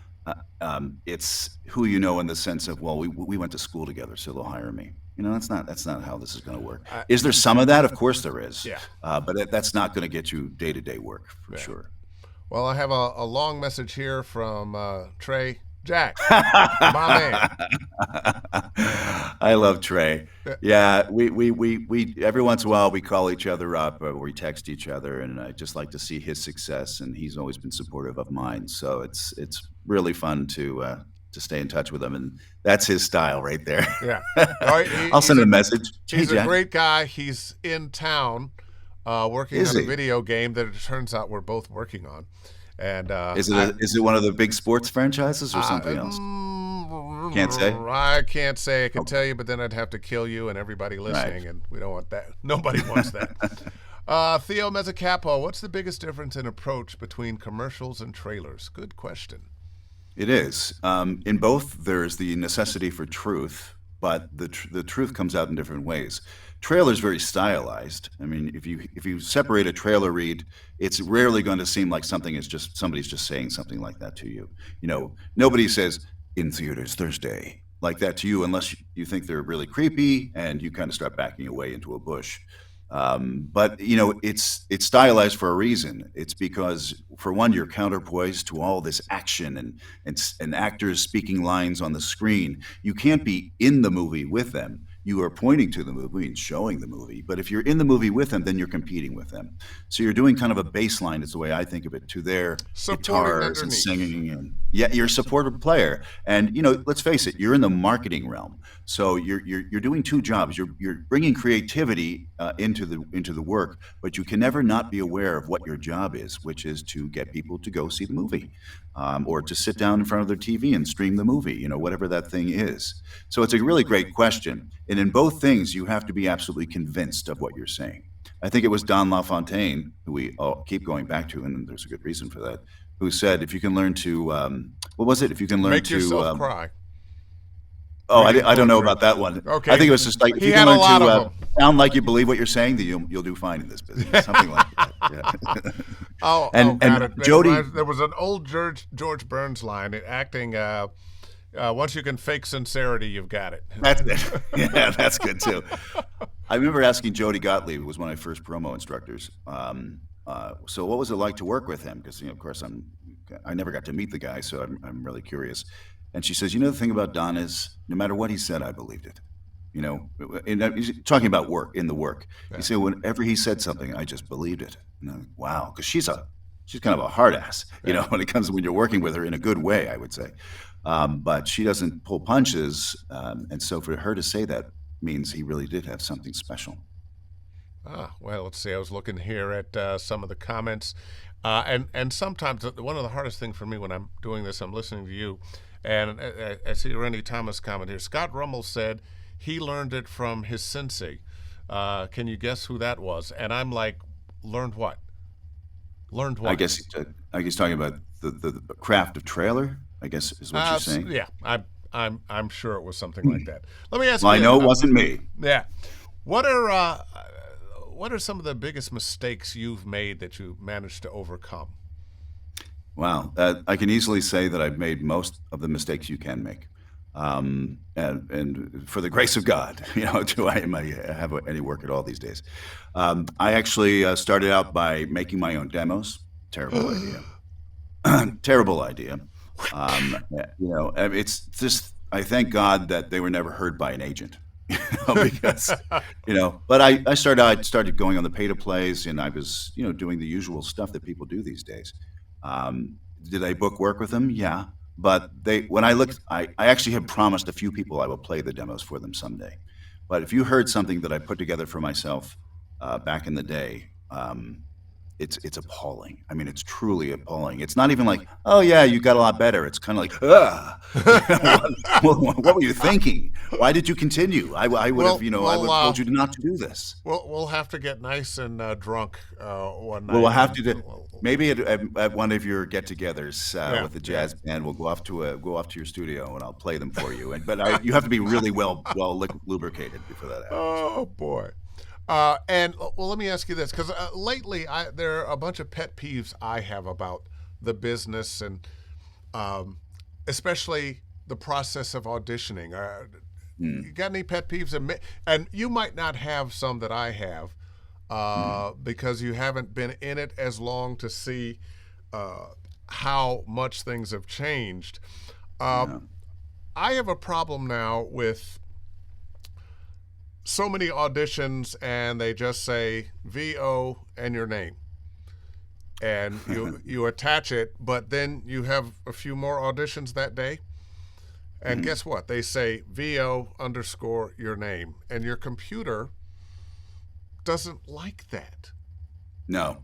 it's who you know in the sense of, well, we went to school together, so they'll hire me. That's not how this is going to work. Is there some of that? Of course there is. Yeah. But that's not going to get you day-to-day work for sure. Well, I have a long message here from Trey. Jack, my man. I love Trey. Yeah, we every once in a while we call each other up or we text each other, and I just like to see his success, and he's always been supportive of mine. So it's really fun to stay in touch with him, and that's his style right there. Yeah, I'll send him a message. He's a great guy. He's in town working on a video game that it turns out we're both working on. And is it one of the big sports franchises or something else? Can't say. I can't say. I can tell you, but then I'd have to kill you and everybody listening, and we don't want that. Nobody wants that. Theo Mezzacapo, what's the biggest difference in approach between commercials and trailers? Good question. It is. In both, there's the necessity for truth, but the truth comes out in different ways. Trailer's very stylized. I mean, if you separate a trailer read, it's rarely going to seem like somebody's just saying something like that to you. Nobody says in theaters Thursday like that to you unless you think they're really creepy and you kind of start backing away into a bush. But it's stylized for a reason. It's because, for one, you're counterpoised to all this action and actors speaking lines on the screen. You can't be in the movie with them. You are pointing to the movie and showing the movie. But if you're in the movie with them, then you're competing with them. So you're doing kind of a baseline, is the way I think of it, to their guitars and singing. And you're a supportive player. And let's face it, you're in the marketing realm. So you're doing two jobs. You're bringing creativity into the work, but you can never not be aware of what your job is, which is to get people to go see the movie, or to sit down in front of their TV and stream the movie. Whatever that thing is. So it's a really great question. And in both things, you have to be absolutely convinced of what you're saying. I think it was Don LaFontaine, who we all keep going back to, and there's a good reason for that, who said, if you can learn to, what was it? If you can learn Make yourself cry. Oh, I don't know about that one. Okay. I think it was just like, if you can learn to sound like you believe what you're saying, then you'll do fine in this business. Something like that. Yeah. and Jody, there was an old George Burns line in acting. Once you can fake sincerity, you've got it. That's it. Yeah, that's good too. I remember asking Jody Gottlieb, who was one of my first promo instructors. So what was it like to work with him? Because of course, I never got to meet the guy, so I'm really curious. And she says, the thing about Don is, no matter what he said, I believed it. And he's talking about work in the work. Yeah. He said, whenever he said something, I just believed it. And I'm like, wow, because she's kind of a hard ass, when it comes to when you're working with her in a good way, I would say. But she doesn't pull punches, and so for her to say that means he really did have something special. Well, let's see. I was looking here at some of the comments, and sometimes one of the hardest things for me when I'm doing this, I'm listening to you, and I see Randy Thomas comment here. Scott Rummel said he learned it from his sensei. Can you guess who that was? And I'm like, learned what? Learned what? I guess he's talking about the craft of trailer, I guess is what you're saying. Yeah, I'm sure it was something like that. Let me ask you. I know it wasn't me. Yeah. What are some of the biggest mistakes you've made that you managed to overcome? Wow, I can easily say that I've made most of the mistakes you can make, and for the grace of God, do I have any work at all these days? I actually started out by making my own demos. Terrible idea. Terrible idea. It's just I thank God that they were never heard by an agent. Because but I started going on the pay-to-plays, and I was doing the usual stuff that people do these days. Did I book work with them? Yeah, but when I looked, I actually had promised a few people I will play the demos for them someday. But if you heard something that I put together for myself back in the day, it's appalling. I mean, it's truly appalling. It's not even like, oh yeah, you got a lot better. It's kind of like, what were you thinking? Why did you continue? I would have, I would have told you not to do this. We'll have to get nice and drunk one night. Well, we'll have to do maybe at one of your get-togethers with the jazz band. We'll go off to your studio and I'll play them for you. But you have to be really well lubricated before that happens. Oh boy. Let me ask you this, because lately there are a bunch of pet peeves I have about the business, and especially the process of auditioning. You got any pet peeves? And you might not have some that I have because you haven't been in it as long to see how much things have changed. I have a problem now with so many auditions, and they just say VO and your name, and you attach it, but then you have a few more auditions that day, and guess what? They say VO _ your name, and your computer doesn't like that. No.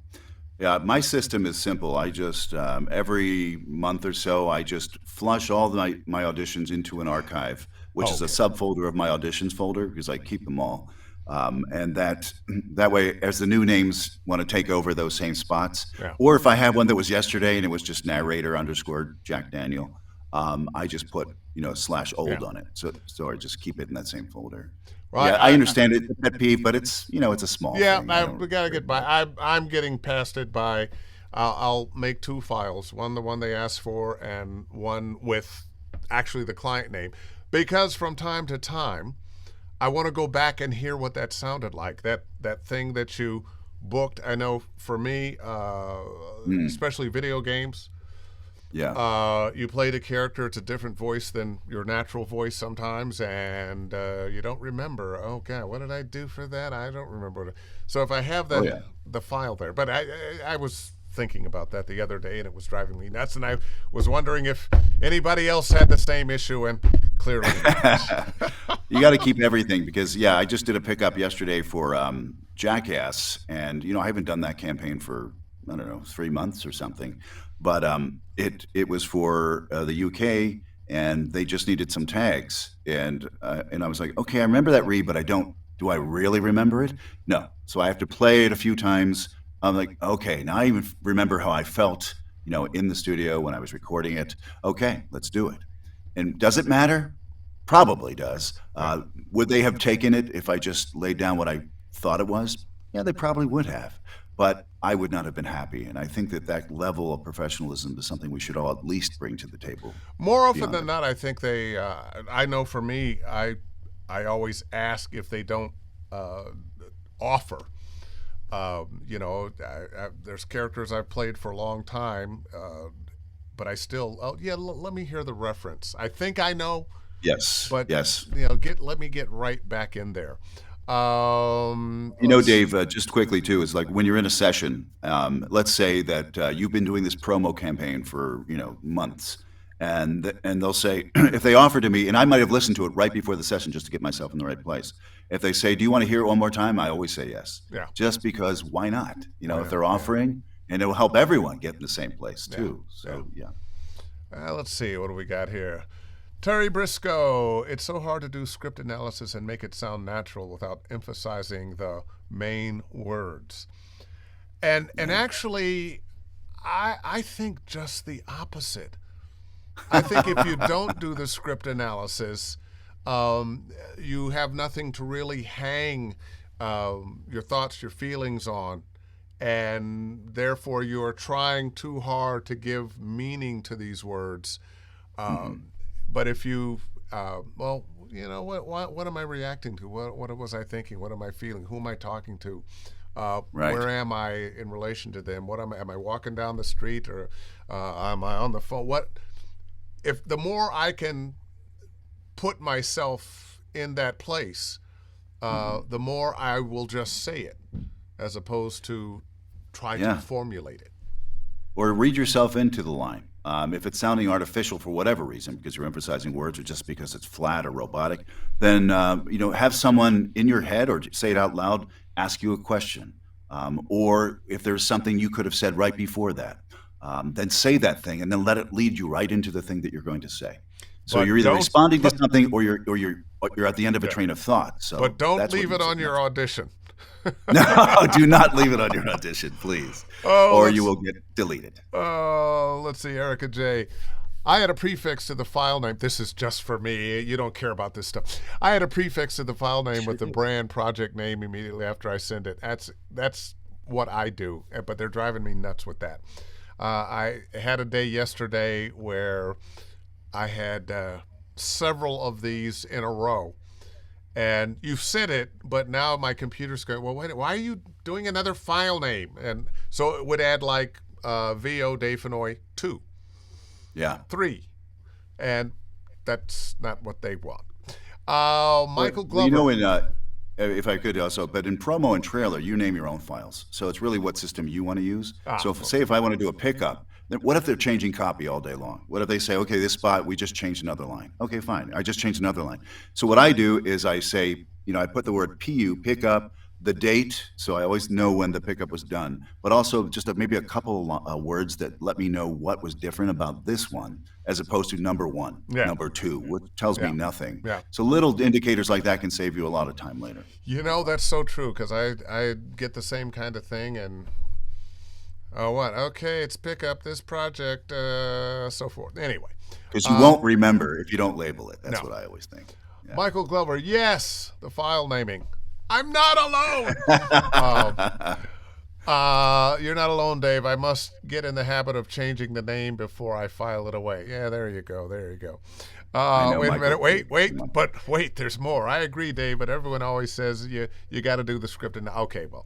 Yeah, my system is simple. I just every month or so, I just flush all my auditions into an archive, which is a subfolder of my auditions folder, because I keep them all. And that way, as the new names want to take over those same spots, or if I have one that was yesterday and it was just narrator _ Jack Daniel, I just put /old on it. So I just keep it in that same folder. Well, I understand it's a pet peeve, but it's it's a small thing. We got to get by. I'm getting past it by I'll make two files, the one they asked for, and one with actually the client name, because from time to time I want to go back and hear what that sounded like, that thing that you booked. I know for me, especially video games, you played a character, it's a different voice than your natural voice sometimes, and you don't remember, oh God, what did I do for that? I don't remember. So if I have the file there, but I was thinking about that the other day, and it was driving me nuts, and I was wondering if anybody else had the same issue, and clearly you got to keep everything, because I just did a pickup yesterday for Jackass, and I haven't done that campaign for, I don't know, 3 months or something, but it was for the UK, and they just needed some tags, and I was like, okay, I remember that read, but do I really remember it? No. So I have to play it a few times. I'm like, okay, now I even remember how I felt, in the studio when I was recording it. Okay, let's do it. And does it matter? Probably does. Would they have taken it if I just laid down what I thought it was? Yeah, they probably would have. But I would not have been happy. And I think that level of professionalism is something we should all at least bring to the table. More often than not, I think I know for me, I always ask if they don't offer. There's characters I've played for a long time, but I still, let me hear the reference. I think I know, Yes. but Yes. let me get right back in there. Dave, just quickly too, is like when you're in a session, let's say that you've been doing this promo campaign for, months, and they'll say, if they offer to me, and I might have listened to it right before the session just to get myself in the right place. If they say, do you want to hear it one more time? I always say yes. Yeah. Just because why not? If they're Yeah. offering, and it will help everyone get in the same place too. So, yeah. Let's see, what do we got here? Terry Briscoe, it's so hard to do script analysis and make it sound natural without emphasizing the main words. And actually, I think just the opposite. I think if you don't do the script analysis, you have nothing to really hang your thoughts, your feelings on, and therefore you are trying too hard to give meaning to these words. But if you, what am I reacting to? What was I thinking? What am I feeling? Who am I talking to? Right. Where am I in relation to them? Am I walking down the street, or am I on the phone? If the more I can put myself in that place, the more I will just say it, as opposed to try to formulate it. Or read yourself into the line. If it's sounding artificial for whatever reason, because you're emphasizing words or just because it's flat or robotic, then have someone in your head or say it out loud, ask you a question. Or if there's something you could have said right before that, then say that thing and then let it lead you right into the thing that you're going to say. So you're either responding to something or you're at the end of a train of thought. So but don't leave it on your audition. No, do not leave it on your audition, please. Or you will get deleted. Let's see, Erica J. I had a prefix to the file name. This is just for me. You don't care about this stuff. I had a prefix to the file name with the brand project name immediately after I send it. That's what I do, but they're driving me nuts with that. I had a day yesterday where I had several of these in a row. And you've said it, but now my computer's going, well, wait, why are you doing another file name? And so it would add like VO Dave Fennoy 2. Yeah. 3. And that's not what they want. Michael Glover. If I could also, but in promo and trailer, you name your own files. So it's really what system you want to use. So if I want to do a pickup, then what if they're changing copy all day long? What if they say, okay, this spot, we just changed another line. Okay, fine. I just changed another line. So what I do is I say, I put the word PU, pickup, the date, so I always know when the pickup was done, but also just maybe a couple of words that let me know what was different about this one, as opposed to number 1, number 2, which tells me nothing. Yeah. So little indicators like that can save you a lot of time later. That's so true, because I get the same kind of thing, and okay, it's pickup, this project, so forth. Anyway. Because you won't remember if you don't label it. That's what I always think. Yeah. Michael Glover, yes, the file naming. I'm not alone. You're not alone, Dave. I must get in the habit of changing the name before I file it away. Yeah, there you go. Wait a minute. Wait, there's more. I agree, Dave, but everyone always says you got to do the script. Okay, well.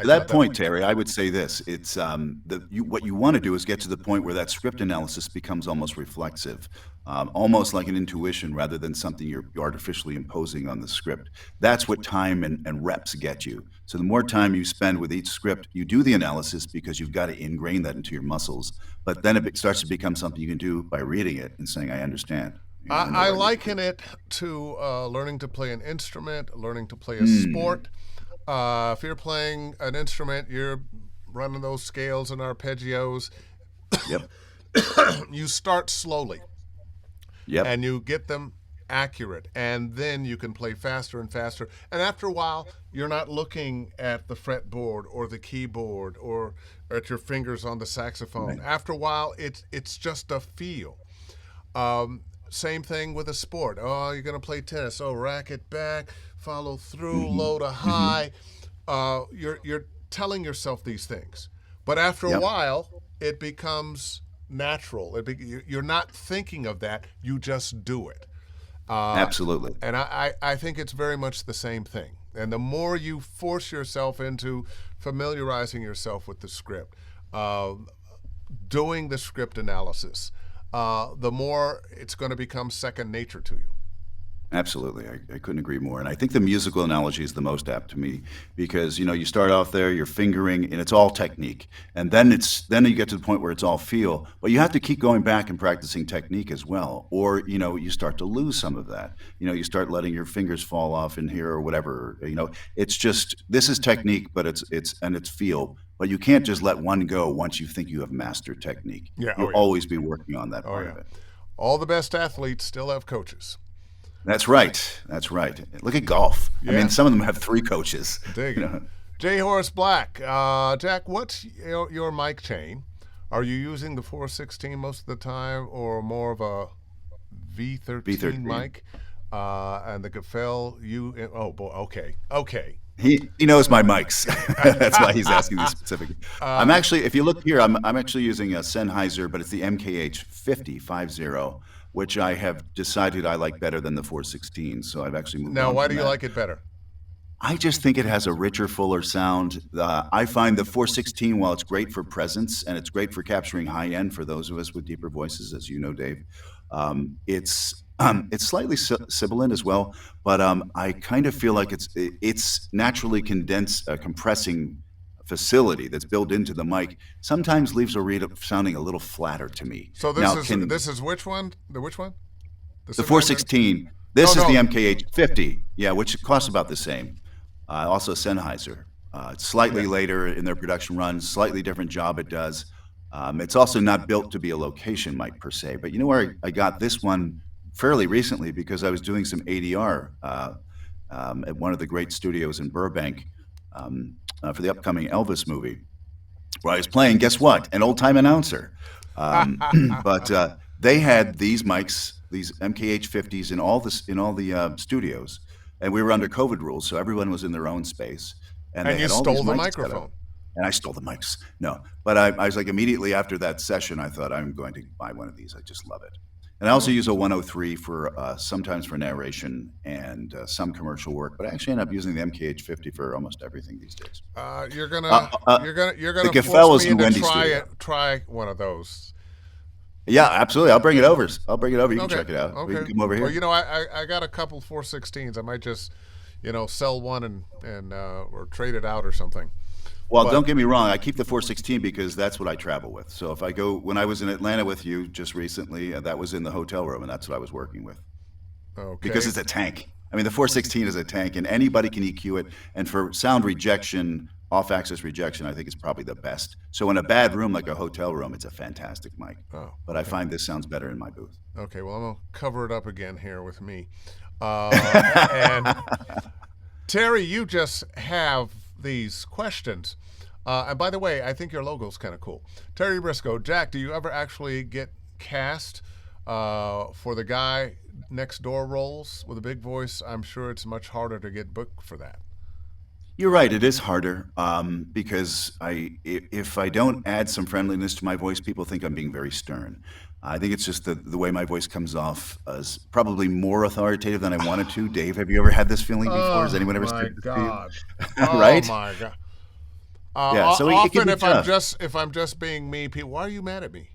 To that point, Terry, I would say this. It's what you want to do is get to the point where that script analysis becomes almost reflexive, almost like an intuition rather than something you're artificially imposing on the script. That's what time and reps get you. So the more time you spend with each script, you do the analysis because you've got to ingrain that into your muscles. But then it starts to become something you can do by reading it and saying, I understand. I liken it to learning to play an instrument, learning to play a sport. If you're playing an instrument, you're running those scales and arpeggios. Yep. You start slowly. Yep. And you get them accurate, and then you can play faster and faster. And after a while, you're not looking at the fretboard or the keyboard or at your fingers on the saxophone. Right. After a while, it's just a feel. Same thing with a sport. Oh, you're going to play tennis. Oh, rack it back, follow through, low to high. You're telling yourself these things. But after a while, it becomes natural. You're not thinking of that. You just do it. Absolutely. And I think it's very much the same thing. And the more you force yourself into familiarizing yourself with the script, doing the script analysis, the more it's going to become second nature to you. Absolutely. I couldn't agree more. And I think the musical analogy is the most apt to me because, you start off there, you're fingering, and it's all technique. And then you get to the point where it's all feel. But you have to keep going back and practicing technique as well. Or, you start to lose some of that. You start letting your fingers fall off in here or whatever. It's just, this is technique, but it's feel. But you can't just let one go once you think you have mastered technique. Yeah. You'll always be working on that part of it. All the best athletes still have coaches. That's right. That's right. Look at golf. Yeah. I mean, some of them have 3 coaches. Dig it. J. Horace Black. Jack, what's your mic chain? Are you using the 416 most of the time or more of a V13 mic? And the Gaffel, okay. He knows my mics. That's why he's asking these specifically. I'm actually, if you look here, I'm actually using a Sennheiser, but it's the MKH 50, which I have decided I like better than the 416. So I've actually moved on. Now, why do you like it better? I just think it has a richer, fuller sound. I find the 416, while it's great for presence and it's great for capturing high end for those of us with deeper voices, as you know, Dave, it's slightly sibilant as well. But I kind of feel like it's naturally compressing facility that's built into the mic sometimes leaves a read sounding a little flatter to me. So this is which one? Which one? The 416. This is the MKH 50, which costs about the same. Also Sennheiser. Slightly later in their production run, slightly different job it does. It's also not built to be a location mic per se, but you know where I got this one fairly recently because I was doing some ADR at one of the great studios in Burbank. For the upcoming Elvis movie, where I was playing, guess what? An old-time announcer. But they had these mics, these MKH 50s in all the studios, and we were under COVID rules, so everyone was in their own space. And you stole the microphone. And I stole the mics. No, but I was like, immediately after that session, I thought, I'm going to buy one of these. I just love it. And I also use a 103 for sometimes for narration and some commercial work, but I actually end up using the MKH 50 for almost everything these days. You're gonna force me to try one of those. Yeah, absolutely. I'll bring it over. You can check it out. Okay. We can come over here. Well, I got a couple 416s. I might just, sell one and or trade it out or something. Well, don't get me wrong. I keep the 416 because that's what I travel with. So if I go, when I was in Atlanta with you just recently, that was in the hotel room, and that's what I was working with. Okay. Because it's a tank. I mean, the 416 is a tank, and anybody can EQ it. And for sound rejection, off-axis rejection, I think it's probably the best. So in a bad room like a hotel room, it's a fantastic mic. But I find this sounds better in my booth. Okay, well, I'm going to cover it up again here with me. And Terry, you just have these questions. And by the way, I think your logo's kind of cool. Terry Briscoe, Jack, do you ever actually get cast for the guy next door roles with a big voice? I'm sure it's much harder to get booked for that. You're right. It is harder because if I don't add some friendliness to my voice, people think I'm being very stern. I think it's just the way my voice comes off as probably more authoritative than I wanted to. Dave, have you ever had this feeling before? Has anyone ever said this to you? Right? Oh my God. So often if I'm just being me, people, why are you mad at me?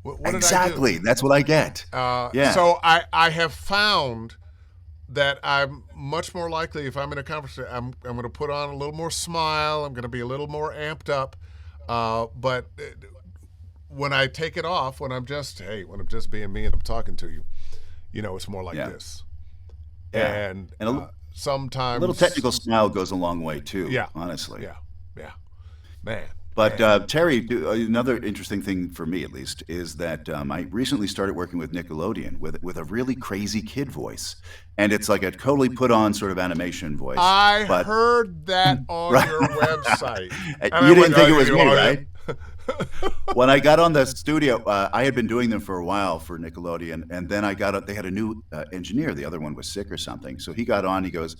What did exactly. I do? That's what I get. So I have found that I'm much more likely if I'm in a conversation, I'm going to put on a little more smile. I'm going to be a little more amped up. But when I take it off, when I'm just being me and I'm talking to you, it's more like this. Yeah. And a sometimes little technical smile goes a long way too. Yeah. Honestly. Yeah. Man. But Terry, another interesting thing for me, at least, is that I recently started working with Nickelodeon with a really crazy kid voice, and it's like a totally put on sort of animation voice. I heard that on your website. You didn't think it was me, right? When I got on the studio, I had been doing them for a while for Nickelodeon, and then they had a new engineer. The other one was sick or something. So he got on, he goes,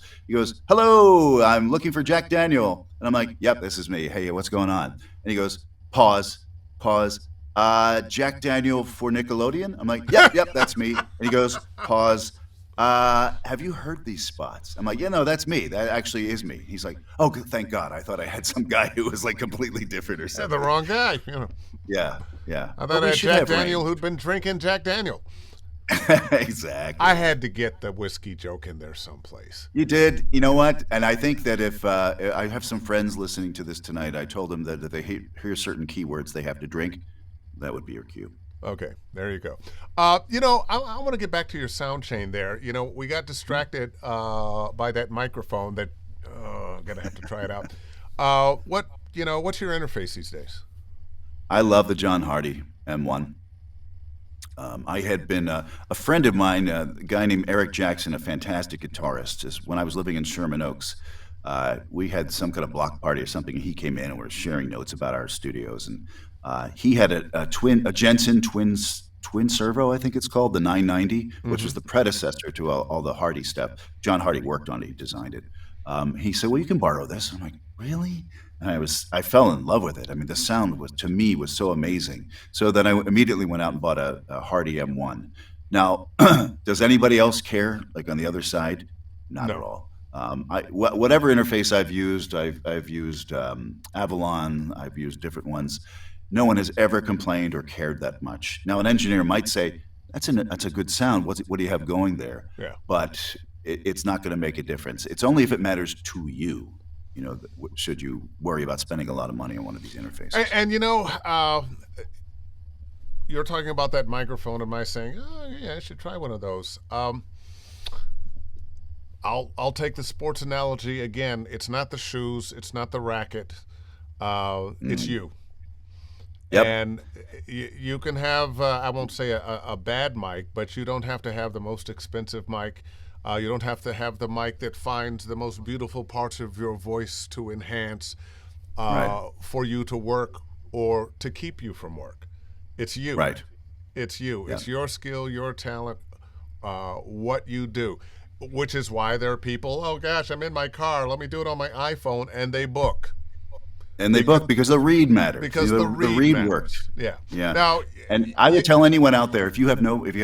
"Hello, I'm looking for Jack Daniel." And I'm like, "Yep, this is me. Hey, what's going on?" And he goes, pause. Jack Daniel for Nickelodeon? I'm like, yep, that's me. And he goes, pause. Have you heard these spots? I'm like, yeah, no, that's me. That actually is me. He's like, oh, thank God. I thought I had some guy who was like completely different or Yeah, the something. wrong guy. Yeah, yeah. I But thought I we had should Jack have range. Daniel who'd been drinking Jack Daniel. Exactly. I had to get the whiskey joke in there someplace. You did. You know what? And I think that if I have some friends listening to this tonight, I told them that if they hear certain keywords they have to drink, that would be your cue. Okay, there you go. I want to get back to your sound chain there. We got distracted by that microphone that I'm going to have to try it out. What's your interface these days? I love the John Hardy M1. I had been a friend of mine, a guy named Eric Jackson, a fantastic guitarist. When I was living in Sherman Oaks, we had some kind of block party or something, and he came in and we were sharing notes about our studios. And he had a Jensen twin servo, I think it's called, the 990, which was the predecessor to all the Hardy stuff. John Hardy worked on it, he designed it. He said, "Well, you can borrow this." I'm like, "Really?" And I fell in love with it. I mean, the sound to me was so amazing. So then I immediately went out and bought a Hardy M1. Now, does anybody else care? Like on the other side, not at No. all. Whatever interface I've used Avalon, I've used different ones. No one has ever complained or cared that much. Now, an engineer might say, that's a good sound. What do you have going there?" Yeah. But it's not going to make a difference. It's only if it matters to you. Should you worry about spending a lot of money on one of these interfaces? And you're talking about that microphone. Am I saying, oh yeah, I should try one of those? I'll take the sports analogy again. It's not the shoes. It's not the racket. It's you. Yep. And you can have, I won't say a bad mic, but you don't have to have the most expensive mic. You don't have to have the mic that finds the most beautiful parts of your voice to enhance Right. for you to work or to keep you from work. It's you. Right. It's you. Yeah. It's your skill, your talent, what you do. Which is why there are people, oh gosh, I'm in my car, let me do it on my iPhone, and they book. And they book because the read matters. Because the the read matters. works. Yeah. Yeah. Now, And I would tell anyone out there, if you have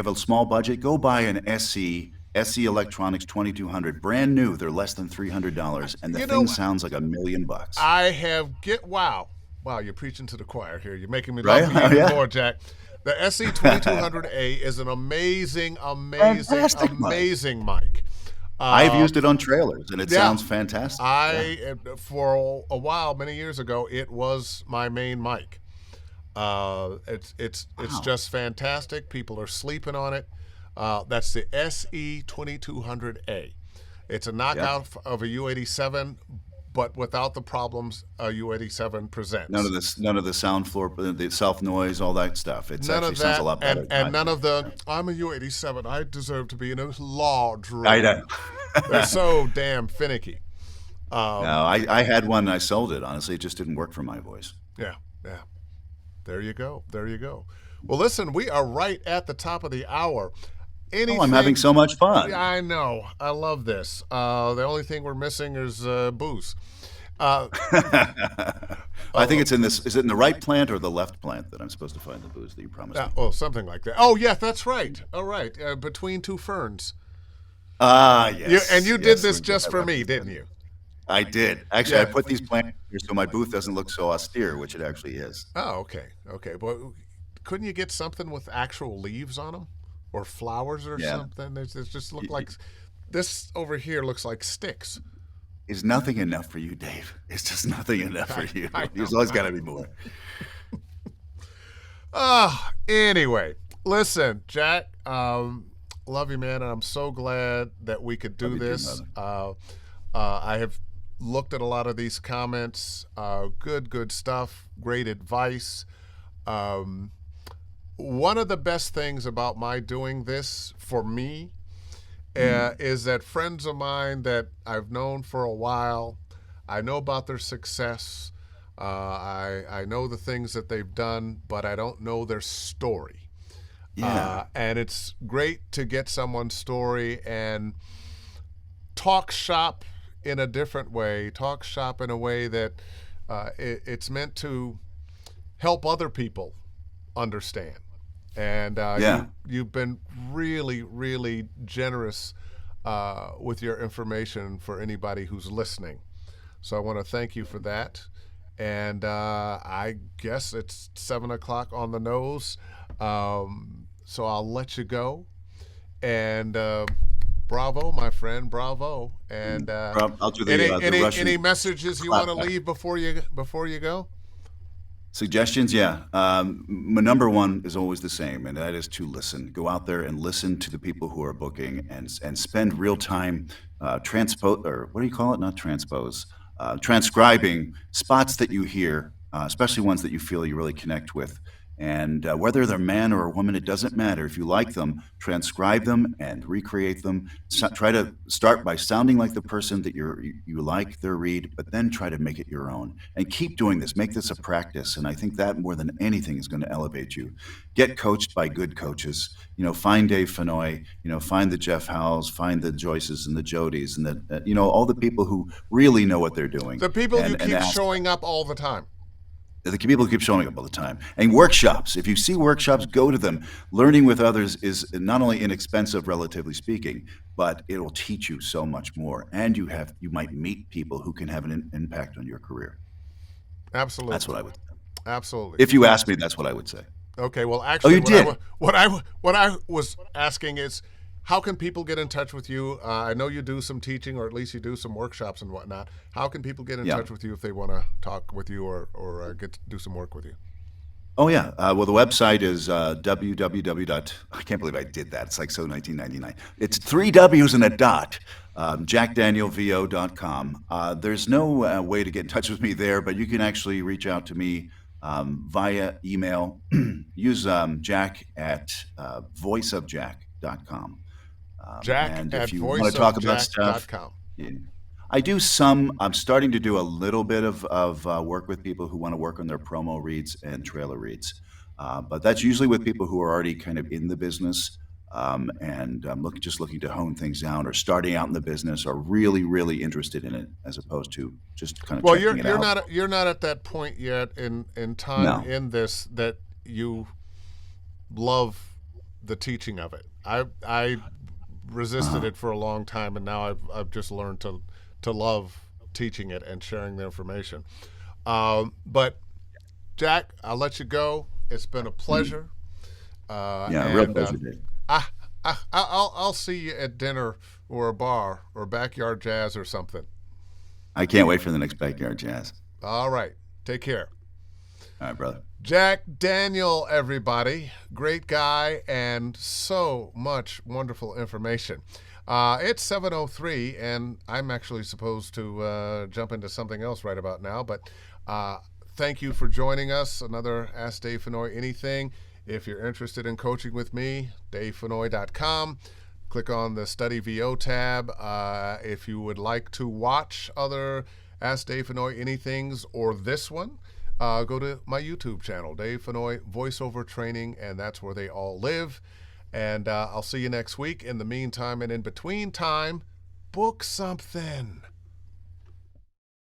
a small budget, go buy an SE Electronics 2200, brand new. They're less than $300, and the thing sounds like $1 million. Wow, you're preaching to the choir here. You're making me Right? love you Oh, even yeah. more, Jack. The SE 2200A is an amazing Fantastic mic. I've used it on trailers, and it yeah. sounds fantastic. For a while, many years ago, it was my main mic. It's just fantastic. People are sleeping on it. That's the SE 2200A. It's a knockout of a U87, but without the problems a U87 presents. None of the sound floor, the self noise, all that stuff. It None actually of sounds that, a lot better. and none of the I'm a U87. I deserve to be in a large room. I know. They're so damn finicky. No, I had one and I sold it. Honestly, it just didn't work for my voice. Yeah. There you go. Well, listen, we are right at the top of the hour. I'm having so much fun. I know. I love this. The only thing we're missing is booze. I think it's in this. Is it in the right plant or the left plant that I'm supposed to find the booze that you promised me? Oh, something like that. Oh, yeah, that's right. All right. Between two ferns. Yes. You did this just for me, didn't you? I did. Actually, I put these plants here so my booth doesn't look so austere, which it actually is. Oh, okay. But couldn't you get something with actual leaves on them, or flowers or something? It just look like this over here looks like sticks. Is nothing enough for you, Dave? It's just nothing enough for you. There's always got to be more. Anyway, listen, Jack. Love you, man, and I'm so glad that we could do this. I have looked at a lot of these comments. Good stuff. Great advice. One of the best things about my doing this for me is that friends of mine that I've known for a while, I know about their success. I know the things that they've done, but I don't know their story. Yeah. And it's great to get someone's story and talk shop in a different way, talk shop in a way that it's meant to help other people understand And Yeah. you've been really, really generous with your information for anybody who's listening. So I want to thank you for that. And I guess it's 7 o'clock on the nose. So I'll let you go. And bravo, my friend, bravo. And I'll do the Russian any messages you want to leave before you go? Suggestions, yeah. My number one is always the same, and that is to listen. Go out there and listen to the people who are booking, and spend real time transpose, or what do you call it? Not transpose. Transcribing spots that you hear, especially ones that you feel you really connect with. And whether they're a man or a woman, it doesn't matter. If you like them, transcribe them and recreate them. Try to start by sounding like the person that you like their read, but then try to make it your own. And keep doing this. Make this a practice. And I think that more than anything is going to elevate you. Get coached by good coaches. Find Dave Fennoy. Find the Jeff Howells. Find the Joyces and the Jodys and the all the people who really know what they're doing. The people who keep showing up all the time. The people who keep showing up all the time. And workshops. If you see workshops, go to them. Learning with others is not only inexpensive, relatively speaking, but it'll teach you so much more. And you might meet people who can have an impact on your career. Absolutely. That's what I would say. Absolutely. If you ask me, that's what I would say. Okay. Well, actually, you did. What I was asking is, how can people get in touch with you? I know you do some teaching, or at least you do some workshops and whatnot. How can people get in touch with you if they want to talk with you or get to do some work with you? Oh, yeah. Well, the website is www. I can't believe I did that. It's like so 1999. It's 3 W's and a dot. JackDanielVO.com. There's no way to get in touch with me there, but you can actually reach out to me via email. Use Jack at voiceofjack.com. Jack and at if you want to talk about stuff, yeah. I do some. I'm starting to do a little bit of work with people who want to work on their promo reads and trailer reads, but that's usually with people who are already kind of in the business and just looking to hone things down, or starting out in the business, or really, really interested in it, as opposed to just kind of checking it out. You're not at that point yet in time in this that you love the teaching of it. I resisted it for a long time, and now I've just learned to love teaching it and sharing the information. But Jack, I'll let you go. It's been a pleasure. Real pleasure, Dave. I'll see you at dinner or a bar or backyard jazz or something. I can't wait for the next backyard jazz. All right. Take care. All right, brother. Jack Daniel, everybody. Great guy and so much wonderful information. It's 7:03, and I'm actually supposed to jump into something else right about now, but thank you for joining us. Another Ask Dave Fennoy Anything. If you're interested in coaching with me, davefennoy.com. Click on the Study VO tab. If you would like to watch other Ask Dave Fennoy Anythings or this one, go to my YouTube channel, Dave Fennoy Voiceover Training, and that's where they all live. And I'll see you next week. In the meantime and in between time, book something.